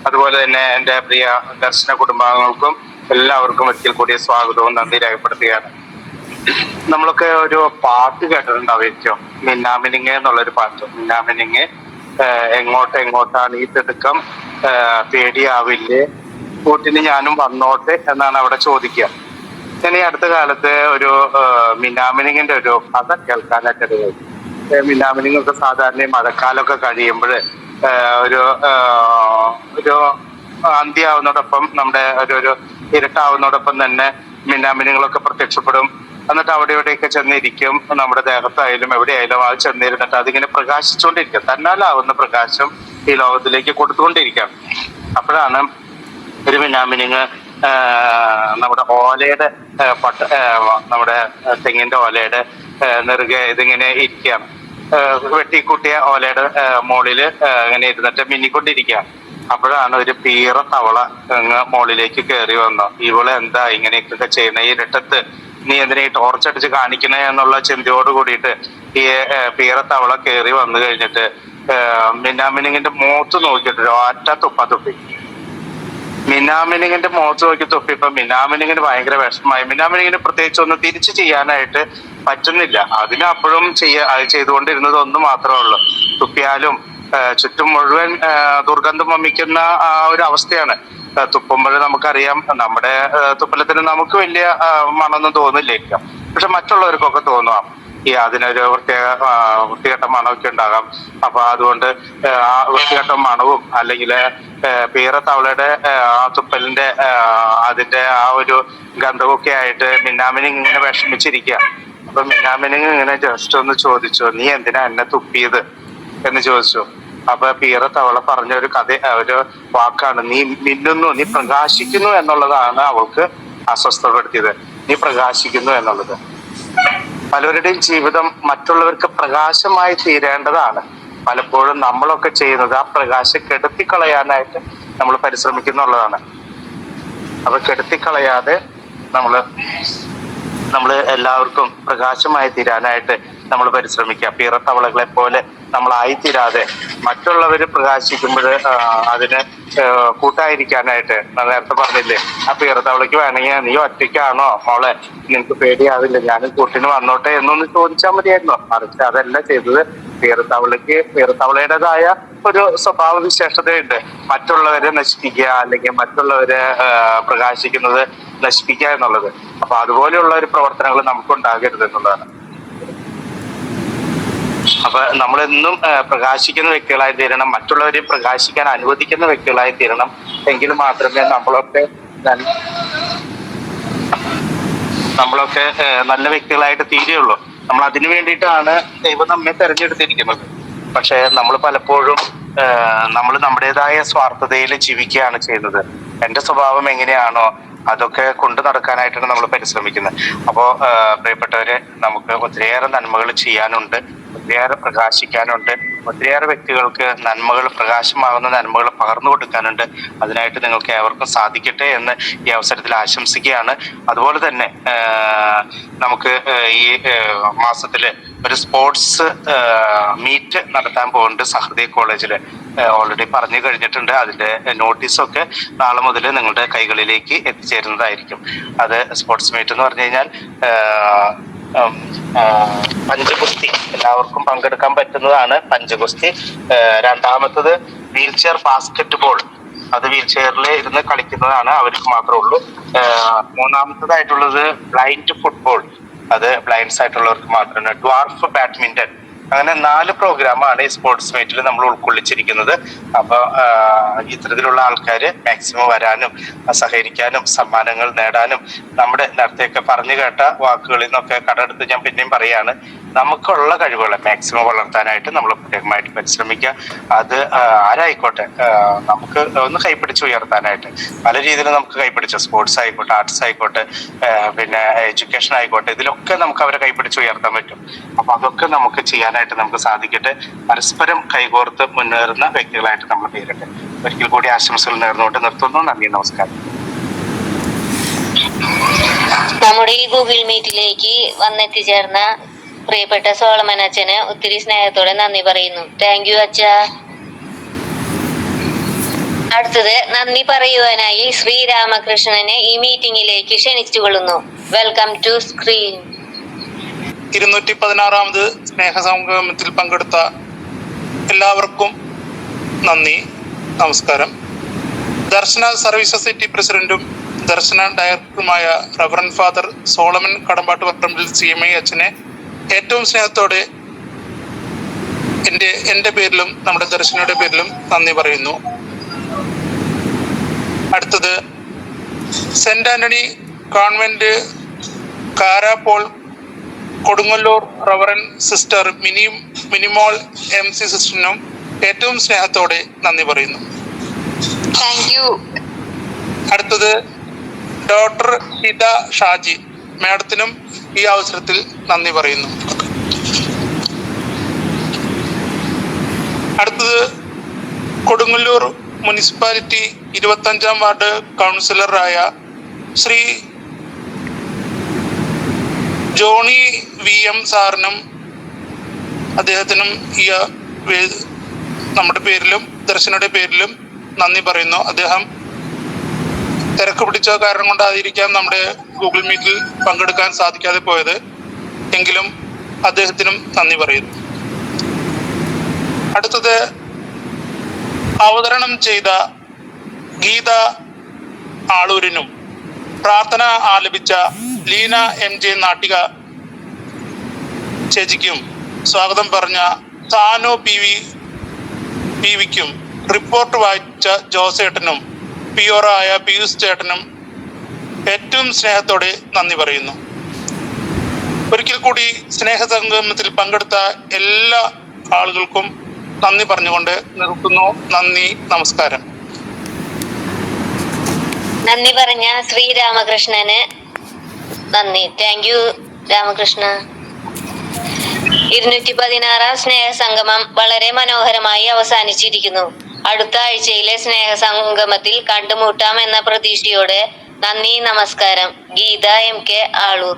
അതുപോലെ തന്നെ എൻ്റെ പ്രിയ ദർശന കുടുംബാംഗങ്ങൾക്കും എല്ലാവർക്കും ഒരിക്കൽ കൂടി സ്വാഗതവും നന്ദി രേഖപ്പെടുത്തുകയാണ്. നമ്മളൊക്കെ ഒരു പാട്ട് കേട്ടിട്ടുണ്ടാവുമായിരിക്കും, മിന്നാമിനിങ് എന്നുള്ളൊരു പാട്ട്. മിന്നാമിനിങ് എങ്ങോട്ടാണ് ഈ തിടുക്കം, പേടിയാവില്ലേ, കൂട്ടിന് ഞാനും വന്നോട്ടെ എന്നാണ് അവിടെ ചോദിക്കുക. ഞാൻ ഈ അടുത്ത കാലത്ത് ഒരു മിന്നാമിനിങ്ങിന്റെ ഒരു കഥ കേൾക്കാനായിട്ട് മിന്നാമിനിങ്ങൊക്കെ സാധാരണ മഴക്കാലമൊക്കെ കഴിയുമ്പോൾ ഒരു ഒരു അന്ത്യാവുന്നതോടൊപ്പം നമ്മുടെ ഒരു ഇരുട്ടാവുന്നതോടൊപ്പം തന്നെ മിന്നാമിനിങ്ങളൊക്കെ പ്രത്യക്ഷപ്പെടും. എന്നിട്ട് അവിടെ ഇവിടെയൊക്കെ ചെന്നിരിക്കും. നമ്മുടെ ദേഹത്തായാലും എവിടെയായാലും അത് ചെന്നിരുന്നിട്ട് അതിങ്ങനെ പ്രകാശിച്ചുകൊണ്ടിരിക്കും. തന്നാലാവുന്ന പ്രകാശം ഈ ലോകത്തിലേക്ക് കൊടുത്തുകൊണ്ടിരിക്കുകയാണ്. അപ്പോഴാണ് ഒരു മിന്നാമിനിങ് നമ്മുടെ ഓലയുടെ നമ്മുടെ തെങ്ങിന്റെ ഓലയുടെ നെറുകെ ഇതിങ്ങനെ ഇരിക്കുകയാണ്. വെട്ടിക്കൂട്ടിയ ഓലയുടെ മുകളില് ഇങ്ങനെ ഇരുന്നിട്ട് മിന്നിക്കൊണ്ടിരിക്കുകയാണ്. അപ്പോഴാണ് ഒരു പീറ തവള മുകളിലേക്ക് കയറി വന്നു. ഇവള് എന്താ ഇങ്ങനെയൊക്കെ ചെയ്യുന്ന, ഈ ഇരട്ടത്ത് നീ എന്തിനാ ഈ ടോർച്ചടിച്ച് കാണിക്കണേ എന്നുള്ള ചിന്തയോട് കൂടിയിട്ട് ഈ പീറ തവള കയറി വന്നു കഴിഞ്ഞിട്ട് മിന്നാമിനിങ്ങിന്റെ മുഖത്ത് നോക്കിയിട്ട് ഒറ്റ തുപ്പി. മിന്നാമിനിങ്ങിന്റെ മുഖത്ത് നോക്കി തുപ്പിയപ്പോ മിന്നാമിനിങ്ങിന് ഭയങ്കര വിഷമമായി. മിന്നാമിനിങ്ങിന് പ്രത്യേകിച്ച് ഒന്നും തിരിച്ചു ചെയ്യാനായിട്ട് പറ്റുന്നില്ല. അതിനപ്പോഴും ചെയ്തുകൊണ്ടിരുന്നത് ഒന്ന് മാത്രമേ ഉള്ളൂ, തുപ്പിയാലും ചുറ്റും മുഴുവൻ ദുർഗന്ധം വമിക്കുന്ന ആ ഒരു അവസ്ഥയാണ്. തുപ്പുമ്പോൾ നമുക്കറിയാം, നമ്മുടെ തുപ്പലത്തിന് നമുക്ക് വലിയ മണമൊന്നും തോന്നില്ലേക്കാം, പക്ഷെ മറ്റുള്ളവർക്കൊക്കെ തോന്നാം അതിനൊരു വൃത്തികെട്ട മണമൊക്കെ ഉണ്ടാകാം. അപ്പൊ അതുകൊണ്ട് ആ വൃത്തികെട്ട മണവും അല്ലെങ്കിൽ പീറ തവളയുടെ ആ തുപ്പലിന്റെ അതിന്റെ ആ ഒരു ഗന്ധമൊക്കെ ആയിട്ട് മിന്നാമിനിങ് ഇങ്ങനെ വിഷമിച്ചിരിക്കുക. അപ്പൊ മിന്നാമിനിങ് ഇങ്ങനെ ജസ്റ്റ് ഒന്ന് ചോദിച്ചു, നീ എന്തിനാ എന്നെ തുപ്പിയത് എന്ന് ചോദിച്ചു. അപ്പൊ പീറ തവള പറഞ്ഞ ഒരു ഒരു വാക്കാണ്, നീ മിന്നുന്നു, നീ പ്രകാശിക്കുന്നു എന്നുള്ളതാണ് അവൾക്ക് അസ്വസ്ഥപ്പെടുത്തിയത്. നീ പ്രകാശിക്കുന്നു എന്നുള്ളത്. പലരുടെയും ജീവിതം മറ്റുള്ളവർക്ക് പ്രകാശമായി തീരേണ്ടതാണ്. പലപ്പോഴും നമ്മളൊക്കെ ചെയ്യുന്നത് ആ പ്രകാശം കെടുത്തിക്കളയാനായിട്ട് നമ്മൾ പരിശ്രമിക്കുന്നുള്ളതാണ്. അപ്പൊ കെടുത്തിക്കളയാതെ നമ്മള് എല്ലാവർക്കും പ്രകാശമായി തീരാനായിട്ട് നമ്മൾ പരിശ്രമിക്കുക. പീറത്തവളകളെ പോലെ നമ്മളായിത്തീരാതെ മറ്റുള്ളവര് പ്രകാശിക്കുമ്പോൾ അതിന് കൂട്ടായിരിക്കാനായിട്ട്, നേരത്തെ പറഞ്ഞില്ലേ, ആ പീറത്തവളയ്ക്ക് വേണമെങ്കിൽ നീ ഒറ്റയ്ക്കാണോ മോളെ, നിനക്ക് പേടിയാവില്ല, ഞാനും കൂട്ടിന് വന്നോട്ടെ എന്നൊന്ന് ചോദിച്ചാൽ മതിയായിരുന്നു. മറിച്ച് അതല്ല ചെയ്തത്. പീറത്തവളയുടേതായ ഒരു സ്വഭാവ വിശേഷതയുണ്ട്, മറ്റുള്ളവരെ നശിപ്പിക്കുക അല്ലെങ്കിൽ മറ്റുള്ളവരെ പ്രകാശിക്കുന്നത് നശിപ്പിക്കുക എന്നുള്ളത്. അപ്പൊ അതുപോലെയുള്ള ഒരു പ്രവർത്തനങ്ങൾ നമുക്കുണ്ടാകരുത് എന്നുള്ളതാണ്. അപ്പൊ നമ്മളെന്നും പ്രകാശിക്കുന്ന വ്യക്തികളായി തീരണം, മറ്റുള്ളവരെ പ്രകാശിക്കാൻ അനുവദിക്കുന്ന വ്യക്തികളായി തീരണം. എങ്കിൽ മാത്രമേ നമ്മളൊക്കെ നല്ല വ്യക്തികളായിട്ട് തീരുകയുള്ളൂ. നമ്മൾ അതിനു വേണ്ടിയിട്ടാണ് ദൈവം നമ്മെ തെരഞ്ഞെടുത്തിരിക്കുന്നത്. പക്ഷെ നമ്മൾ പലപ്പോഴും നമ്മൾ നമ്മുടേതായ സ്വാർത്ഥതയിൽ ജീവിക്കുകയാണ് ചെയ്യുന്നത്. എന്റെ സ്വഭാവം എങ്ങനെയാണോ അതൊക്കെ കൊണ്ടു നടക്കാനായിട്ടാണ് നമ്മൾ പരിശ്രമിക്കുന്നത്. അപ്പോ പ്രിയപ്പെട്ടവരെ, നമുക്ക് ഒത്തിരിയേറെ നന്മകൾ ചെയ്യാനുണ്ട്, ഒത്തിരിയേറെ പ്രകാശിക്കാനുണ്ട്, ഒത്തിരിയേറെ വ്യക്തികൾക്ക് നന്മകൾ, പ്രകാശമാകുന്ന നന്മകൾ പകർന്നു കൊടുക്കാനുണ്ട്. അതിനായിട്ട് നിങ്ങൾക്ക് ഏവർക്കും സാധിക്കട്ടെ എന്ന് ഈ അവസരത്തിൽ ആശംസിക്കുകയാണ്. അതുപോലെ തന്നെ നമുക്ക് ഈ മാസത്തില് ഒരു സ്പോർട്സ് മീറ്റ് നടത്താൻ പോകുന്നുണ്ട് സഹൃദയ കോളേജില്. ഓൾറെഡി പറഞ്ഞു കഴിഞ്ഞിട്ടുണ്ട്. അതിന്റെ നോട്ടീസൊക്കെ നാളെ മുതൽ നിങ്ങളുടെ കൈകളിലേക്ക് എത്തിച്ചേരുന്നതായിരിക്കും. അത് സ്പോർട്സ് മീറ്റ് എന്ന് പറഞ്ഞു കഴിഞ്ഞാൽ പഞ്ചഗുസ്തി എല്ലാവർക്കും പങ്കെടുക്കാൻ പറ്റുന്നതാണ്. പഞ്ചഗുസ്തി. രണ്ടാമത്തത് വീൽ ചെയർ ബാസ്കറ്റ് ബോൾ, അത് വീൽ ചെയറിൽ ഇരുന്ന് കളിക്കുന്നതാണ്, അവർക്ക് മാത്രമേ ഉള്ളൂ. മൂന്നാമത്തതായിട്ടുള്ളത് ബ്ലൈൻഡ് ഫുട്ബോൾ, അത് ബ്ലൈൻഡ്സ് ആയിട്ടുള്ളവർക്ക് മാത്രമാണ്. Dwarf badminton. അങ്ങനെ 4 പ്രോഗ്രാമാണ് ഈ സ്പോർട്സ് മീറ്റിൽ നമ്മൾ ഉൾക്കൊള്ളിച്ചിരിക്കുന്നത്. അപ്പൊ ഇത്തരത്തിലുള്ള ആൾക്കാർ മാക്സിമം വരാനും സഹകരിക്കാനും സമ്മാനങ്ങൾ നേടാനും, നമ്മുടെ നേരത്തെയൊക്കെ പറഞ്ഞു കേട്ട വാക്കുകളിൽ നിന്നൊക്കെ കടമെടുത്ത് ഞാൻ പിന്നെയും പറയാണ്, നമുക്കുള്ള കഴിവുകളെ മാക്സിമം വളർത്താനായിട്ട് നമ്മൾ പ്രത്യേകമായിട്ട് പരിശ്രമിക്കുക. അത് ആരായിക്കോട്ടെ, നമുക്ക് ഒന്ന് കൈപ്പിടിച്ച് ഉയർത്താനായിട്ട് പല രീതിയിലും നമുക്ക് കൈപ്പിടിച്ചു, സ്പോർട്സ് ആയിക്കോട്ടെ, ആർട്സ് ആയിക്കോട്ടെ, പിന്നെ എഡ്യൂക്കേഷൻ ആയിക്കോട്ടെ, ഇതിലൊക്കെ നമുക്ക് അവരെ കൈപ്പിടിച്ച് ഉയർത്താൻ പറ്റും. അപ്പൊ അതൊക്കെ നമുക്ക് ചെയ്യാനായിട്ട് നമുക്ക് സാധിക്കട്ടെ. പരസ്പരം കൈകോർത്ത് മുന്നേറുന്ന വ്യക്തികളായിട്ട് നമ്മൾ തീരട്ടെ. ഒരിക്കൽ കൂടി ആശംസകൾ നേർന്നുകൊണ്ട് നിർത്തുന്നു. നന്ദി, നമസ്കാരം. നമ്മുടെ ഈ ഗൂഗിൾ മീറ്റിലേക്ക് വന്നെത്തിച്ചേർന്ന പ്രിയപ്പെട്ട സോളമൻ അച്ഛന് ഒത്തിരി സ്നേഹത്തോടെ നന്ദി പറയുന്നു. താങ്ക് യു അച്ഛ. അടുത്തത് നന്ദി പറയുവാനായി ശ്രീരാമകൃഷ്ണനെ ഈ മീറ്റിംഗിലേക്ക് ക്ഷണിച്ചുകൊള്ളുന്നു. Welcome to screen. 216ാമത് സ്നേഹസംഗമത്തിൽ പങ്കെടുത്ത എല്ലാവർക്കും നന്ദി, നമസ്കാരം. ദർശന സർവീസ് സൊസൈറ്റി പ്രസിഡന്റും ദർശന ഡയറക്ടറുമായ reverend father Solomon Kadambattuparambil CMI അച്ഛനെ ഏറ്റവും സ്നേഹത്തോടെ എൻ്റെ പേരിലും നമ്മുടെ ദർശനയുടെ പേരിലും നന്ദി പറയുന്നു. അടുത്തത് saint Antony convent Karappol Kodungallur reverend sister Minimol MC സിസ്റ്ററിനും ഏറ്റവും സ്നേഹത്തോടെ നന്ദി പറയുന്നു. Thank you. അടുത്തത് ഡോക്ടർ ഹിത ഷാജി മാഡത്തിനും ഈ അവസരത്തിൽ നന്ദി പറയുന്നു. അടുത്തത് കൊടുങ്ങല്ലൂർ മുനിസിപ്പാലിറ്റി 25ാം വാർഡ് കൗൺസിലറായ ശ്രീ ജോണി VM സാറിനും അദ്ദേഹത്തിനും ഈ നമ്മുടെ പേരിലും ദർശനയുടെ പേരിലും നന്ദി പറയുന്നു. അദ്ദേഹം തിരക്ക് പിടിച്ച കാരണം കൊണ്ടായിരിക്കാം നമ്മുടെ ഗൂഗിൾ മീറ്റിൽ പങ്കെടുക്കാൻ സാധിക്കാതെ പോയത്. എങ്കിലും അദ്ദേഹത്തിനും നന്ദി പറയുന്നു. അടുത്തത് അവതരണം ചെയ്ത ഗീത ആളൂരിനും പ്രാർത്ഥന ആലപിച്ച ലീന MJ നാട്ടിക ചേച്ചിക്കും സ്വാഗതം പറഞ്ഞ താനോ PVക്കും റിപ്പോർട്ട് വായിച്ച ജോസേട്ടനും പിയോറായ പീയൂസ് ചേട്ടനും ഏറ്റവും സ്നേഹത്തോടെ നന്ദി പറയുന്നു. ഒരിക്കൽ കൂടി സ്നേഹസംഗമത്തിൽ പങ്കെടുത്ത എല്ലാ ആളുകൾക്കും നന്ദി പറഞ്ഞുകൊണ്ട് നിർത്തുന്നു. നന്ദി, നമസ്കാരം. നന്ദി പറഞ്ഞ ശ്രീരാമകൃഷ്ണന് നന്ദി. Thank you Ramakrishna. 216ാം സ്നേഹസംഗമം വളരെ മനോഹരമായി അവസാനിച്ചിരിക്കുന്നു. അടുത്ത ആഴ്ചയിലെ സ്നേഹസംഗമത്തിൽ കണ്ടുമുട്ടാം എന്ന പ്രതീക്ഷയോടെ നന്ദി, നമസ്കാരം. ഗീത MK ആളൂർ.